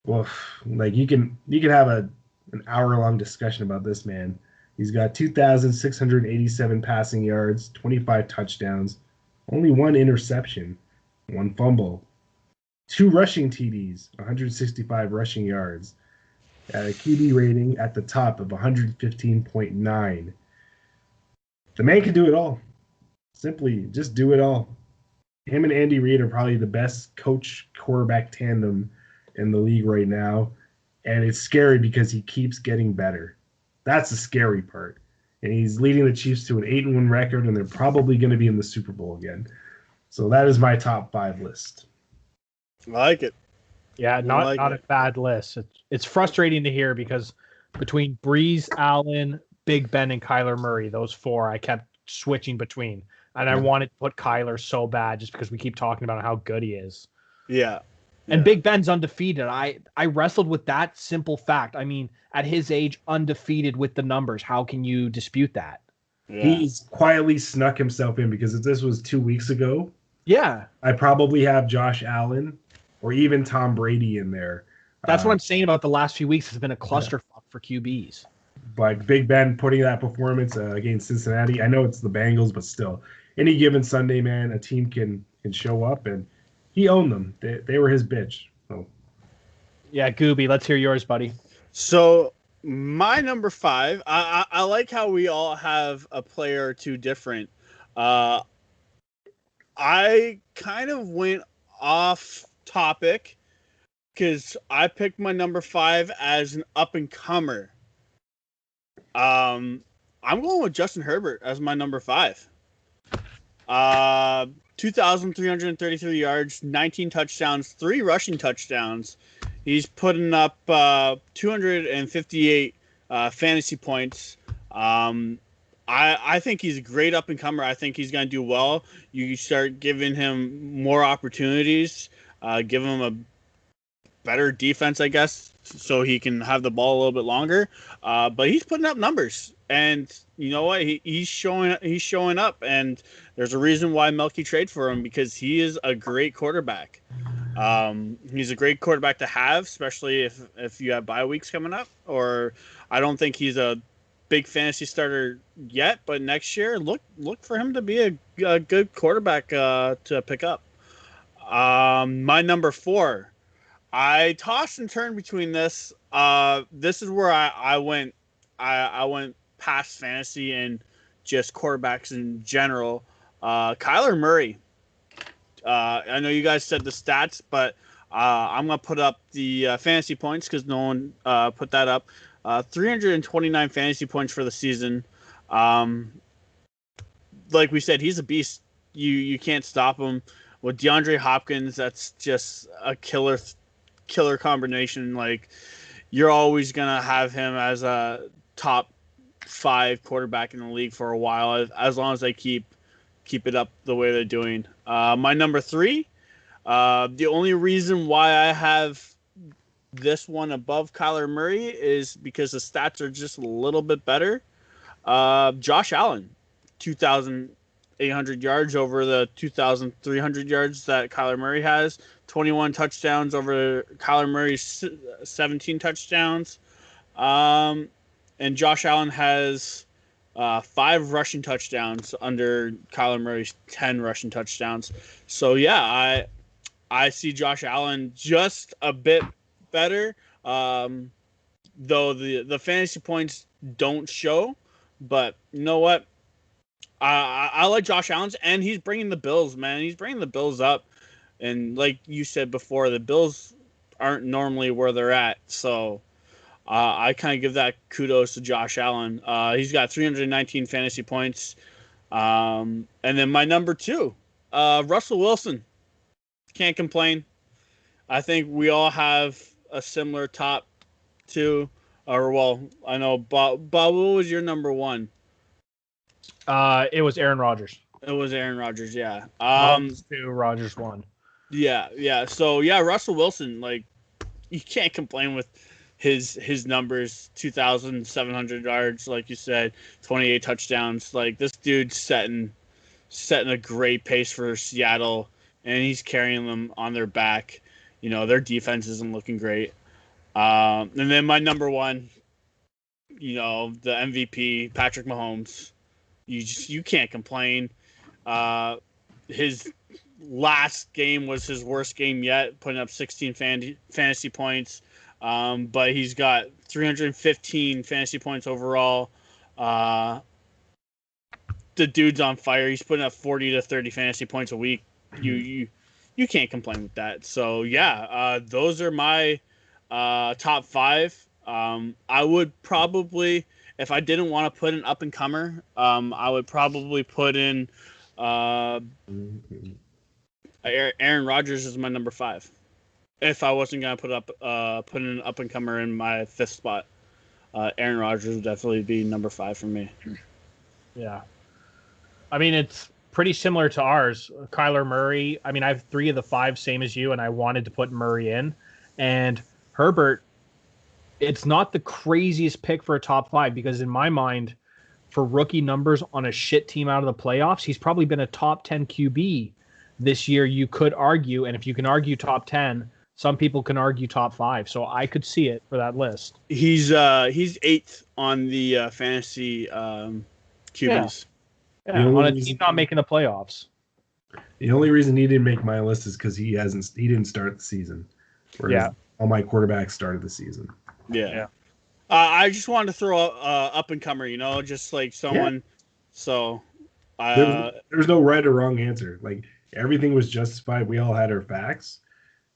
Well, like you can have an hour-long discussion about this man. He's got 2,687 passing yards, 25 touchdowns, only 1 interception, 1 fumble, 2 rushing TDs, 165 rushing yards, a QB rating at the top of 115.9. The man can do it all. Simply just do it all. Him and Andy Reid are probably the best coach-quarterback tandem in the league right now, and it's scary because he keeps getting better. That's the scary part. And he's leading the Chiefs to an 8-1 record, and they're probably going to be in the Super Bowl again. So that is my top 5 list. I like it. Yeah, not a bad list. It's frustrating to hear because between Breeze, Allen, Big Ben, and Kyler Murray, those 4, I kept switching between. And I wanted to put Kyler so bad just because we keep talking about how good he is. Yeah. And Big Ben's undefeated. I wrestled with that simple fact. I mean, at his age, undefeated with the numbers. How can you dispute that? Yeah. He's quietly snuck himself in because if this was 2 weeks ago, I probably have Josh Allen or even Tom Brady in there. That's what I'm saying about the last few weeks. Has been a clusterfuck for QBs. But Big Ben putting that performance against Cincinnati, I know it's the Bengals, but still, any given Sunday, man, a team can show up, and he owned them. They were his bitch. So. Yeah, Goobie, let's hear yours, buddy. So my number 5, I like how we all have a player or two different. I kind of went off topic because I picked my number 5 as an up-and-comer. I'm going with Justin Herbert as my number 5. 2,333 yards, 19 touchdowns, 3 rushing touchdowns. He's putting up 258 fantasy points. I think he's a great up-and-comer. I think he's going to do well. You start giving him more opportunities, give him a better defense, I guess, so he can have the ball a little bit longer. But he's putting up numbers, and you know what? He's showing up, and there's a reason why Melky traded for him, because he is a great quarterback. He's a great quarterback to have, especially if you have bye weeks coming up. Or I don't think he's a big fantasy starter yet, but next year, look for him to be a good quarterback to pick up. My number 4. I tossed and turned between this. This is where I went past fantasy and just quarterbacks in general. Kyler Murray. I know you guys said the stats, but I'm going to put up the fantasy points because no one put that up. 329 fantasy points for the season. Like we said, he's a beast. You can't stop him. with DeAndre Hopkins, that's just a killer combination. Like, you're always gonna have him as a top 5 quarterback in the league for a while, as long as they keep it up the way they're doing. My number 3, the only reason why I have this one above Kyler Murray is because the stats are just a little bit better. Josh Allen, 2,800 yards over the 2,300 yards that Kyler Murray has. 21 touchdowns over Kyler Murray's 17 touchdowns. And Josh Allen has 5 rushing touchdowns under Kyler Murray's 10 rushing touchdowns. So, yeah, I see Josh Allen just a bit better, though the fantasy points don't show. But you know what? I like Josh Allen, and he's bringing the Bills, man. He's bringing the Bills up. And like you said before, the Bills aren't normally where they're at. So I kind of give that kudos to Josh Allen. He's got 319 fantasy points. And then my number 2, Russell Wilson. Can't complain. I think we all have a similar top 2. Or, well, I know, Bob, what was your number 1? It was Aaron Rodgers. It was Aaron Rodgers, yeah. 2, Rodgers 1. Yeah. So, yeah, Russell Wilson, like, you can't complain with his numbers. 2,700 yards, like you said, 28 touchdowns. Like, this dude's setting a great pace for Seattle, and he's carrying them on their back. You know, their defense isn't looking great. And then my number 1, you know, the MVP, Patrick Mahomes. You can't complain. His last game was his worst game yet, putting up 16 fantasy points. But he's got 315 fantasy points overall. The dude's on fire. He's putting up 40 to 30 fantasy points a week. You can't complain with that. So yeah, those are my top 5. I would probably, if I didn't want to put an up and comer, I would probably put in Aaron Rodgers is my number 5. If I wasn't gonna put in an up and comer in my 5th spot, Aaron Rodgers would definitely be number 5 for me. Yeah, I mean it's pretty similar to ours. Kyler Murray. I mean I have 3 of the 5 same as you, and I wanted to put Murray in, and Herbert. It's not the craziest pick for a top 5 because in my mind, for rookie numbers on a shit team out of the playoffs, he's probably been a top 10 QB this year. You could argue, and if you can argue top 10, some people can argue top 5. So I could see it for that list. He's 8th on the fantasy QBs. Yeah, on a team not making the playoffs. The only reason he didn't make my list is because he didn't start the season. Whereas all my quarterbacks started the season. Yeah. I just wanted to throw up and comer, you know, just like someone. Yeah. So there's no right or wrong answer. Like everything was justified. We all had our facts.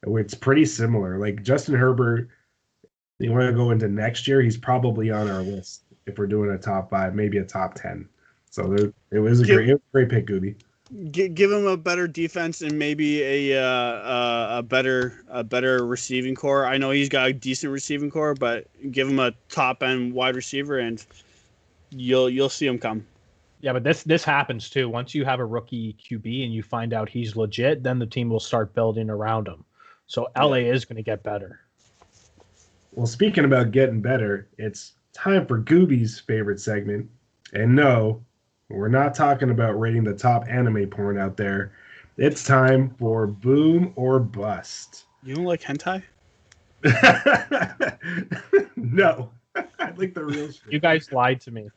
It's pretty similar. Like Justin Herbert, you want to go into next year, he's probably on our list if we're doing a top 5, maybe a top 10. So it was a great pick, Goobie. Give him a better defense and maybe a better receiving core. I know he's got a decent receiving core, but give him a top end wide receiver and you'll see him come. Yeah, but this happens too. Once you have a rookie QB and you find out he's legit, then the team will start building around him. So LA is going to get better. Well, speaking about getting better, it's time for Goobie's favorite segment. And no, we're not talking about rating the top anime porn out there. It's time for Boom or Bust. You don't like hentai? No. I like the real shit. You guys lied to me.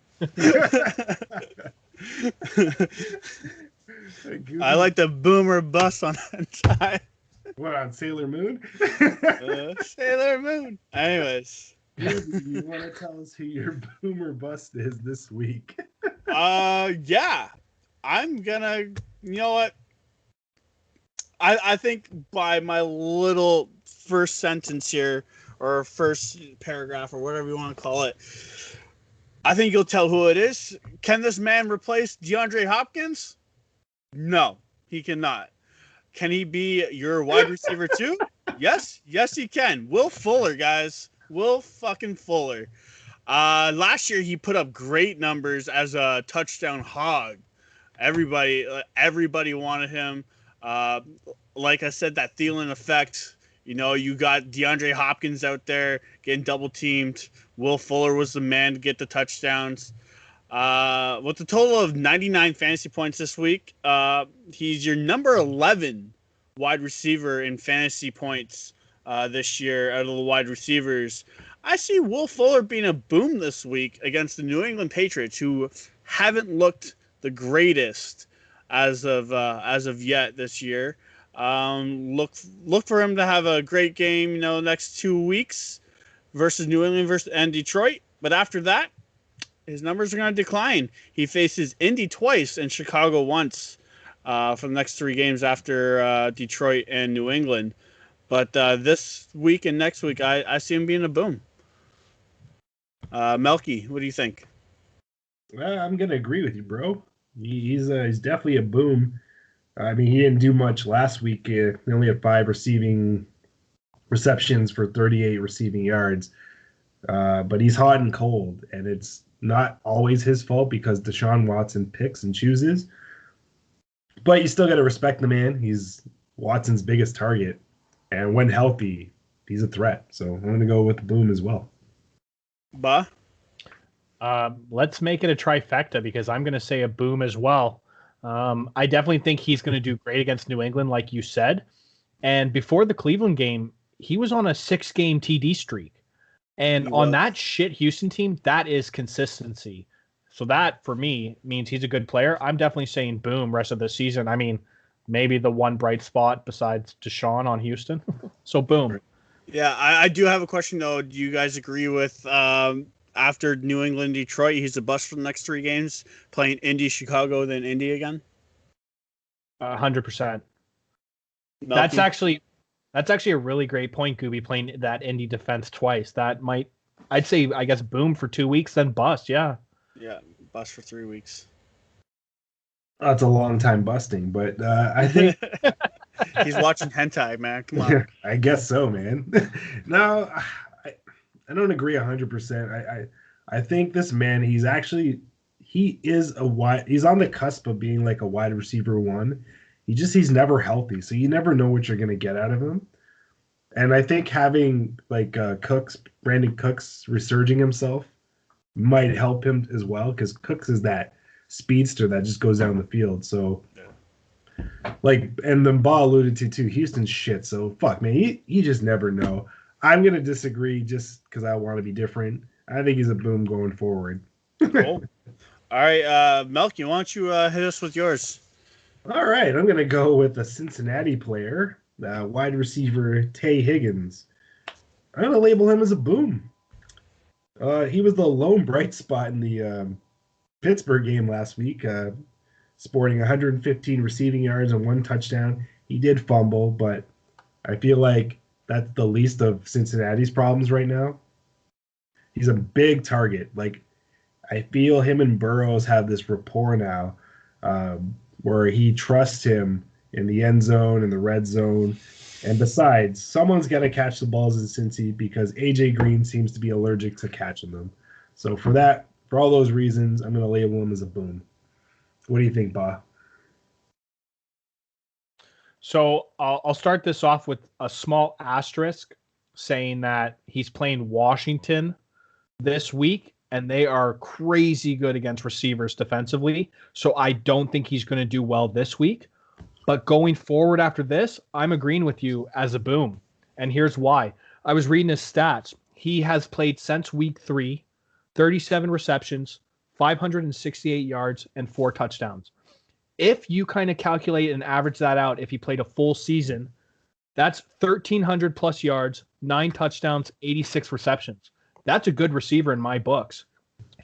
I like the boom or bust on hentai. What, on Sailor Moon? Sailor Moon. Anyways. You want to tell us who your boom or bust is this week? Yeah. I'm gonna, you know what? I think by my little first sentence here, or first paragraph, or whatever you want to call it, I think you'll tell who it is. Can this man replace DeAndre Hopkins? No, he cannot. Can he be your wide receiver too? Yes, he can. Will Fuller, guys. Will fucking Fuller. Last year he put up great numbers as a touchdown hog. Everybody wanted him. Like I said, that Thielen effect. You know, you got DeAndre Hopkins out there getting double teamed. Will Fuller was the man to get the touchdowns. With a total of 99 fantasy points this week, he's your number 11 wide receiver in fantasy points this year out of the wide receivers. I see Will Fuller being a boom this week against the New England Patriots, who haven't looked the greatest as of yet this year. Look for him to have a great game, next 2 weeks versus New England and Detroit. But after that, his numbers are going to decline. He faces Indy twice and Chicago once for the next 3 games after Detroit and New England. But this week and next week, I see him being a boom. Melky, what do you think? I'm going to agree with you, bro. He's definitely a boom. I mean, he didn't do much last week. He only had 5 receiving receptions for 38 receiving yards. But he's hot and cold, and it's not always his fault because Deshaun Watson picks and chooses. But you still got to respect the man. He's Watson's biggest target. And when healthy, he's a threat. So I'm going to go with the boom as well. Bah? Let's make it a trifecta because I'm going to say a boom as well. I definitely think he's going to do great against New England, like you said. And before the Cleveland game, he was on a 6-game TD streak. And on that shit Houston team, that is consistency. So that, for me, means he's a good player. I'm definitely saying boom rest of the season. I mean, maybe the one bright spot besides Deshaun on Houston. So boom. Yeah, I do have a question, though. Do you guys agree with after New England, Detroit, he's a bust for the next 3 games, playing Indy, Chicago, then Indy again? 100%. That's actually a really great point, Goobie, playing that Indy defense twice. That might, I'd say, I guess, boom for 2 weeks, then bust, yeah. Yeah, bust for 3 weeks. That's a long time busting, but I think... He's watching hentai, man. Come on. I guess so, man. No, I don't agree 100%. I think this man, he's on the cusp of being like a wide receiver 1. He's never healthy, so you never know what you're going to get out of him. And I think having like Brandon Cooks resurging himself might help him as well, because Cooks is that speedster that just goes down the field. So, and then Ball alluded to too, Houston's shit. So fuck, man, you just never know. I'm gonna disagree just because I want to be different. I think he's a boom going forward. Cool. All right, Melky, why don't you hit us with yours? All right, I'm gonna go with a Cincinnati player, wide receiver Tay Higgins. I'm gonna label him as a boom. He was the lone bright spot in the Pittsburgh game last week, sporting 115 receiving yards and 1 touchdown. He did fumble, but I feel like that's the least of Cincinnati's problems right now. He's a big target. Like, I feel him and Burrows have this rapport now, where he trusts him in the end zone, in the red zone. And besides, someone's got to catch the balls in Cincy because AJ Green seems to be allergic to catching them. So for all those reasons, I'm going to label him as a boom. What do you think, Ba? So I'll start this off with a small asterisk saying that he's playing Washington this week, and they are crazy good against receivers defensively. So I don't think he's going to do well this week. But going forward after this, I'm agreeing with you as a boom. And here's why. I was reading his stats. He has played since week 3, 37 receptions, 568 yards, and 4 touchdowns. If you kind of calculate and average that out, if he played a full season, that's 1,300 plus yards, 9 touchdowns, 86 receptions. That's a good receiver in my books.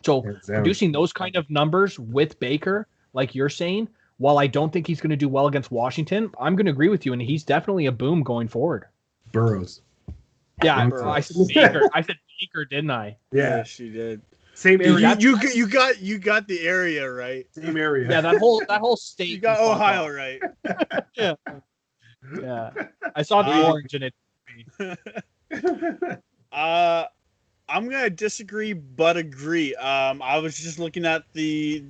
So producing those kind of numbers with Baker, like you're saying, while I don't think he's going to do well against Washington, I'm going to agree with you, and he's definitely a boom going forward. Burrows. Yeah, I said Baker. I said Baker, didn't I? Yeah, she did. Same area. You got the area right. Same area. Yeah, that whole state. You got Ohio right. Yeah. Yeah, I saw the orange in it. I'm gonna disagree but agree. I was just looking at the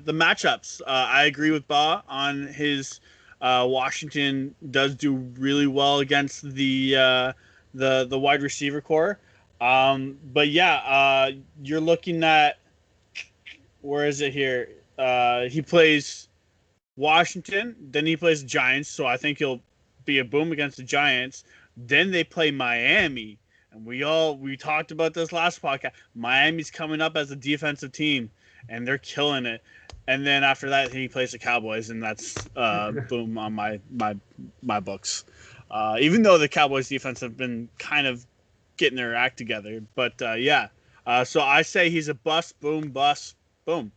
matchups. I agree with Ba on his. Washington does do really well against the wide receiver core. But yeah, you're looking at, where is it here? He plays Washington, then he plays Giants, so I think he'll be a boom against the Giants. Then they play Miami, and we talked about this last podcast. Miami's coming up as a defensive team, and they're killing it. And then after that, he plays the Cowboys, and that's boom on my books. Even though the Cowboys defense have been kind of getting their act together, but yeah. So I say he's a bust, boom, for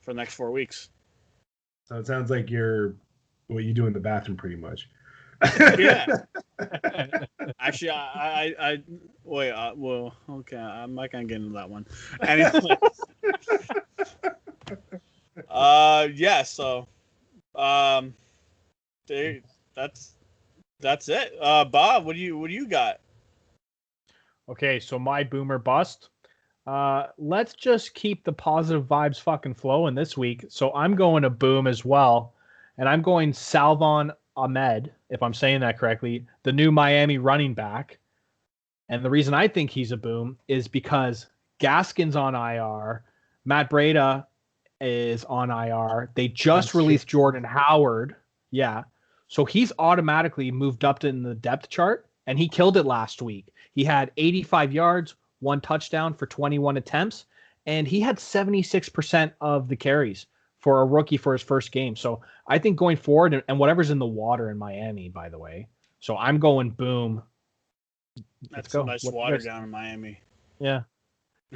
the next 4 weeks. So it sounds like what you do in the bathroom, pretty much. Yeah. Actually, I wait. Well, okay. I'm not gonna get into that one. Anyway. Yeah. So, that's it. Bob, what do you got? Okay, so my boomer bust. Let's just keep the positive vibes fucking flowing this week. So I'm going to boom as well, and I'm going Salvon Ahmed, if I'm saying that correctly, the new Miami running back. And the reason I think he's a boom is because Gaskin's on IR, Matt Breida is on IR. They just released Jordan Howard. Yeah. So he's automatically moved up in the depth chart, and he killed it last week. He had 85 yards, 1 touchdown for 21 attempts, and he had 76% of the carries for a rookie for his first game. So I think going forward, and whatever's in the water in Miami, by the way. So I'm going boom. That's some nice water down in Miami. Yeah.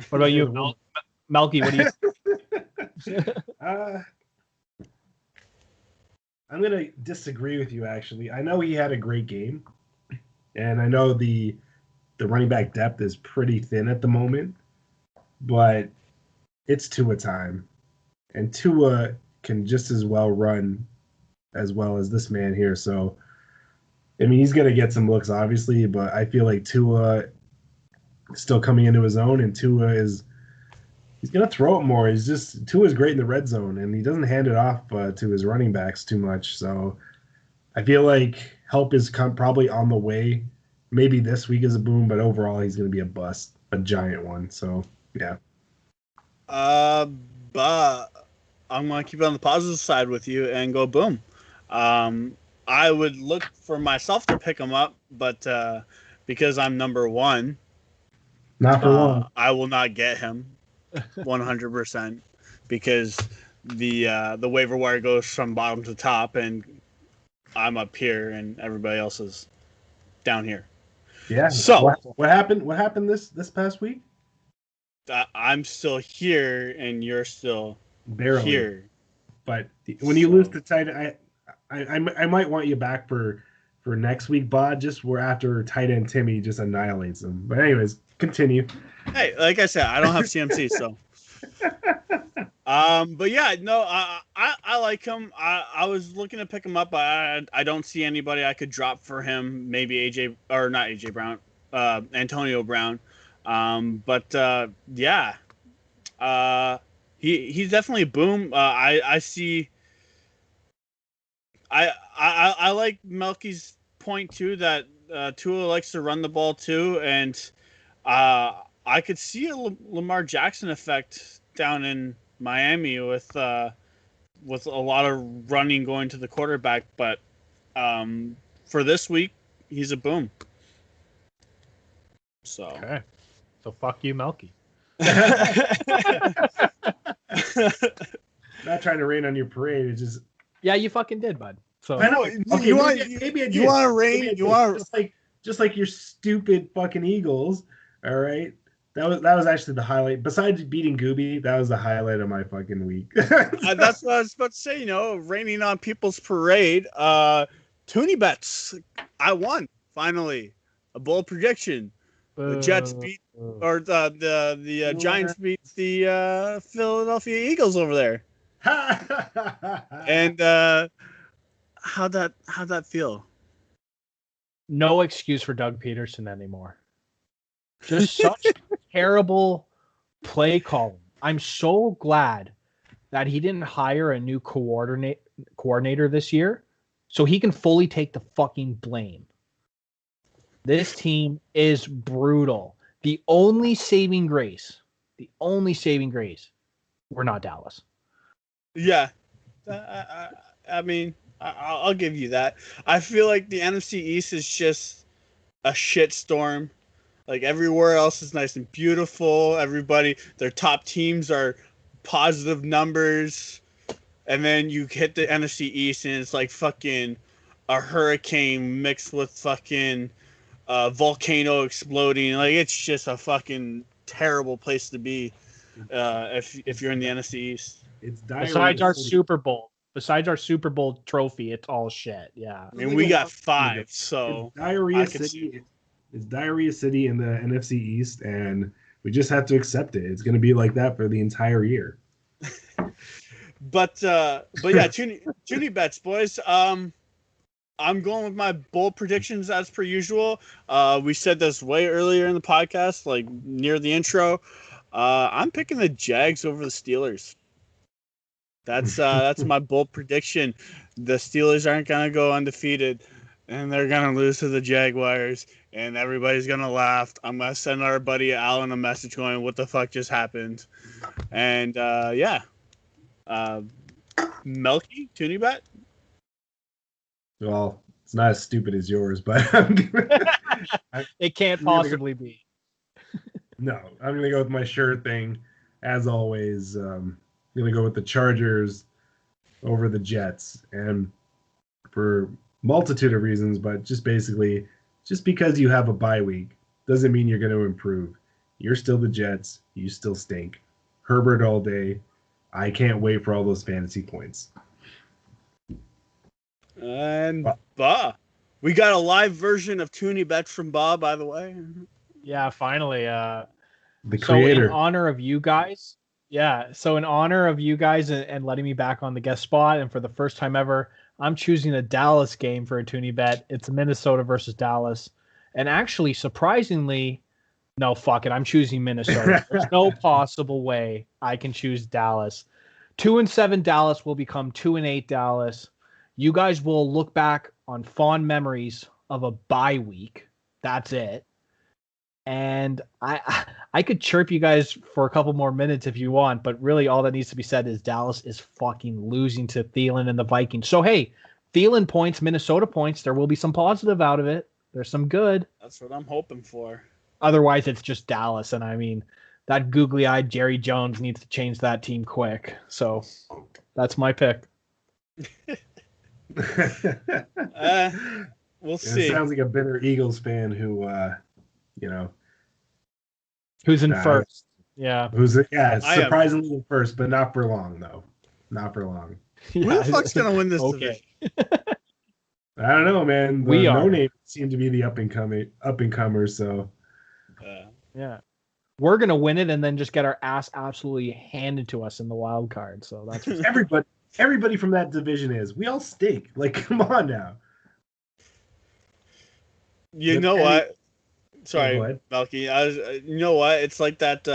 What about you, Melky? What do you? I'm gonna disagree with you. Actually, I know he had a great game, and I know the running back depth is pretty thin at the moment, but it's Tua time, and Tua can just as well run as well as this man here. So, I mean, he's gonna get some looks, obviously, but I feel like Tua is still coming into his own, and he's going to throw it more. Tua's great in the red zone, and he doesn't hand it off to his running backs too much. So I feel like help is probably on the way. Maybe this week is a boom, but overall he's going to be a bust, a giant one. So, yeah. But I'm going to keep it on the positive side with you and go boom. I would look for myself to pick him up, but because I'm number one, not for long. I will not get him. 100%, because the waiver wire goes from bottom to top, and I'm up here, and everybody else is down here. Yeah. So what happened? What happened this past week? I'm still here, and you're still barely here. But when you lose the tight, I might want you back for next week, Bod. Just where after tight end Timmy just annihilates them. But anyways, continue. Hey, like I said, I don't have CMC, so. But yeah, no, I like him. I was looking to pick him up, but I don't see anybody I could drop for him. Maybe Antonio Brown. But yeah, he's definitely a boom. I see. I like Melky's point too, that Tua likes to run the ball too, and I could see a Lamar Jackson effect down in Miami with a lot of running going to the quarterback. But for this week, he's a boom. So okay, so fuck you, Melky. Not trying to rain on your parade. It's just you fucking did, bud. So I know. Okay, you want to rain? You want just like your stupid fucking Eagles. All right. That was actually the highlight. Besides beating Goobie, that was the highlight of my fucking week. That's what I was about to say. Raining on people's parade. Toonie bets. I won finally. A bold prediction. The Jets beat, or the Giants beat the Philadelphia Eagles over there. And how'd that feel? No excuse for Doug Peterson anymore. Just such terrible play calling. I'm so glad that he didn't hire a new coordinator this year so he can fully take the fucking blame. This team is brutal. The only saving grace, we're not Dallas. Yeah. I mean, I'll give you that. I feel like the NFC East is just a shitstorm. Like, everywhere else is nice and beautiful. Everybody, their top teams are positive numbers. And then you hit the NFC East and it's like fucking a hurricane mixed with fucking volcano exploding. Like, it's just a fucking terrible place to be if you're in the NFC East. It's Besides our Super Bowl trophy, it's all shit. Yeah. I mean, we got 5, so it's Diarrhea City. It's Diarrhea City in the NFC East, and we just have to accept it. It's going to be like that for the entire year. But yeah, Toonie bets, boys. I'm going with my bold predictions as per usual. We said this way earlier in the podcast, like near the intro. I'm picking the Jags over the Steelers. That's my bold prediction. The Steelers aren't gonna go undefeated, and they're gonna lose to the Jaguars, and everybody's gonna laugh. I'm gonna send our buddy Alan a message going, "What the fuck just happened?" And yeah. Melky, Toonie bet? Well, it's not as stupid as yours, but it can't possibly be. No, I'm going to go with my sure thing. As always, I'm going to go with the Chargers over the Jets. And for multitude of reasons, but just basically, just because you have a bye week doesn't mean you're going to improve. You're still the Jets. You still stink. Herbert all day. I can't wait for all those fantasy points. And Bob. We got a live version of Toonie Bets from Bob, by the way. Yeah, finally. The creator. So in honor of you guys, and letting me back on the guest spot, and for the first time ever, I'm choosing a Dallas game for a Toonie Bet. It's Minnesota versus Dallas. And actually, surprisingly, no, fuck it. I'm choosing Minnesota. There's no possible way I can choose Dallas. 2-7 Dallas will become 2-8 Dallas. You guys will look back on fond memories of a bye week. That's it. And I could chirp you guys for a couple more minutes if you want, but really all that needs to be said is Dallas is fucking losing to Thielen and the Vikings. So, hey, Thielen points, Minnesota points. There will be some positive out of it. There's some good. That's what I'm hoping for. Otherwise, it's just Dallas. And I mean, that googly-eyed Jerry Jones needs to change that team quick. So that's my pick. We'll see. It sounds like a bitter Eagles fan who, who's in first. Yeah. Surprisingly in first, but not for long, though. Not for long. Who the fuck's going to win this division? I don't know, man. We are. No name seem to be the up and comers, so. Yeah. We're going to win it and then just get our ass absolutely handed to us in the wild card. So that's everybody from that division is. We all stink. Like, come on now. You know what? Sorry, Melky. You know what? It's like that.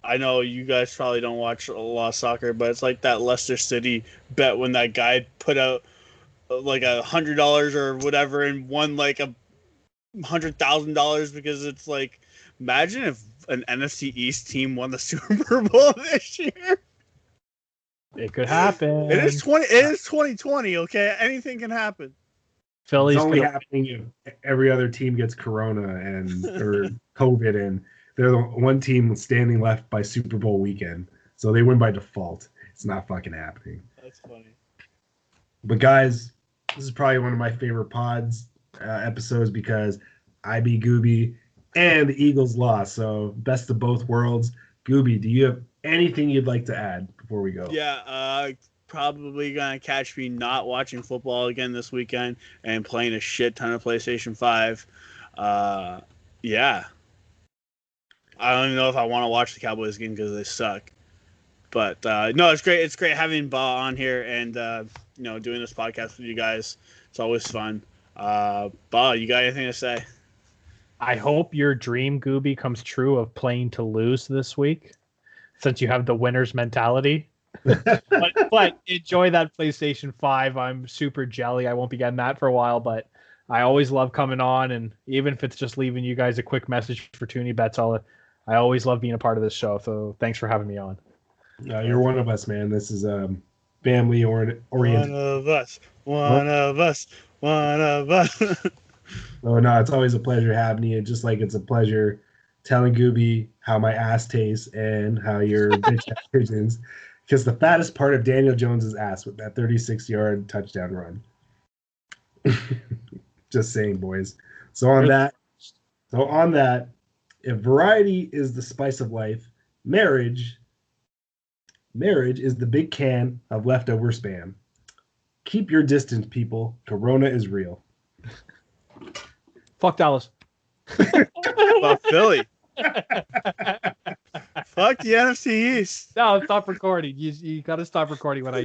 I know you guys probably don't watch a lot of soccer, but it's like that Leicester City bet when that guy put out like $100 or whatever and won like $100,000 because it's like, imagine if an NFC East team won the Super Bowl this year. It could happen. It is 2020. Okay, anything can happen. Philly's it's only happening if every other team gets Corona or COVID, and they're the one team standing left by Super Bowl weekend, so they win by default. It's not fucking happening. That's funny. But guys, this is probably one of my favorite pods episodes because I beat Goobie and the Eagles lost. So best of both worlds. Goobie, do you have anything you'd like to add before we go? Yeah, probably gonna catch me not watching football again this weekend and playing a shit ton of PlayStation 5. Yeah. I don't even know if I want to watch the Cowboys game because they suck. But no, it's great. It's great having Ba on here and doing this podcast with you guys. It's always fun. Ba, you got anything to say? I hope your dream, Goobie, comes true of playing to lose this week, since you have the winner's mentality. but enjoy that PlayStation 5. I'm super jelly. I won't be getting that for a while, but I always love coming on, and even if it's just leaving you guys a quick message for Toonie Bets, I always love being a part of this show. So thanks for having me on. You're one of us, man. This is family oriented. One of us. One of us. One of us. Oh no, it's always a pleasure having you. Just like it's a pleasure telling Goobie how my ass tastes and how your bitch ass pigeons. Because the fattest part of Daniel Jones's ass with that 36-yard touchdown run. Just saying, boys. So on that, if variety is the spice of life, marriage is the big can of leftover spam. Keep your distance, people. Corona is real. Fuck Dallas. Fuck Philly. Fuck the NFC East. No, stop recording. You got to stop recording when I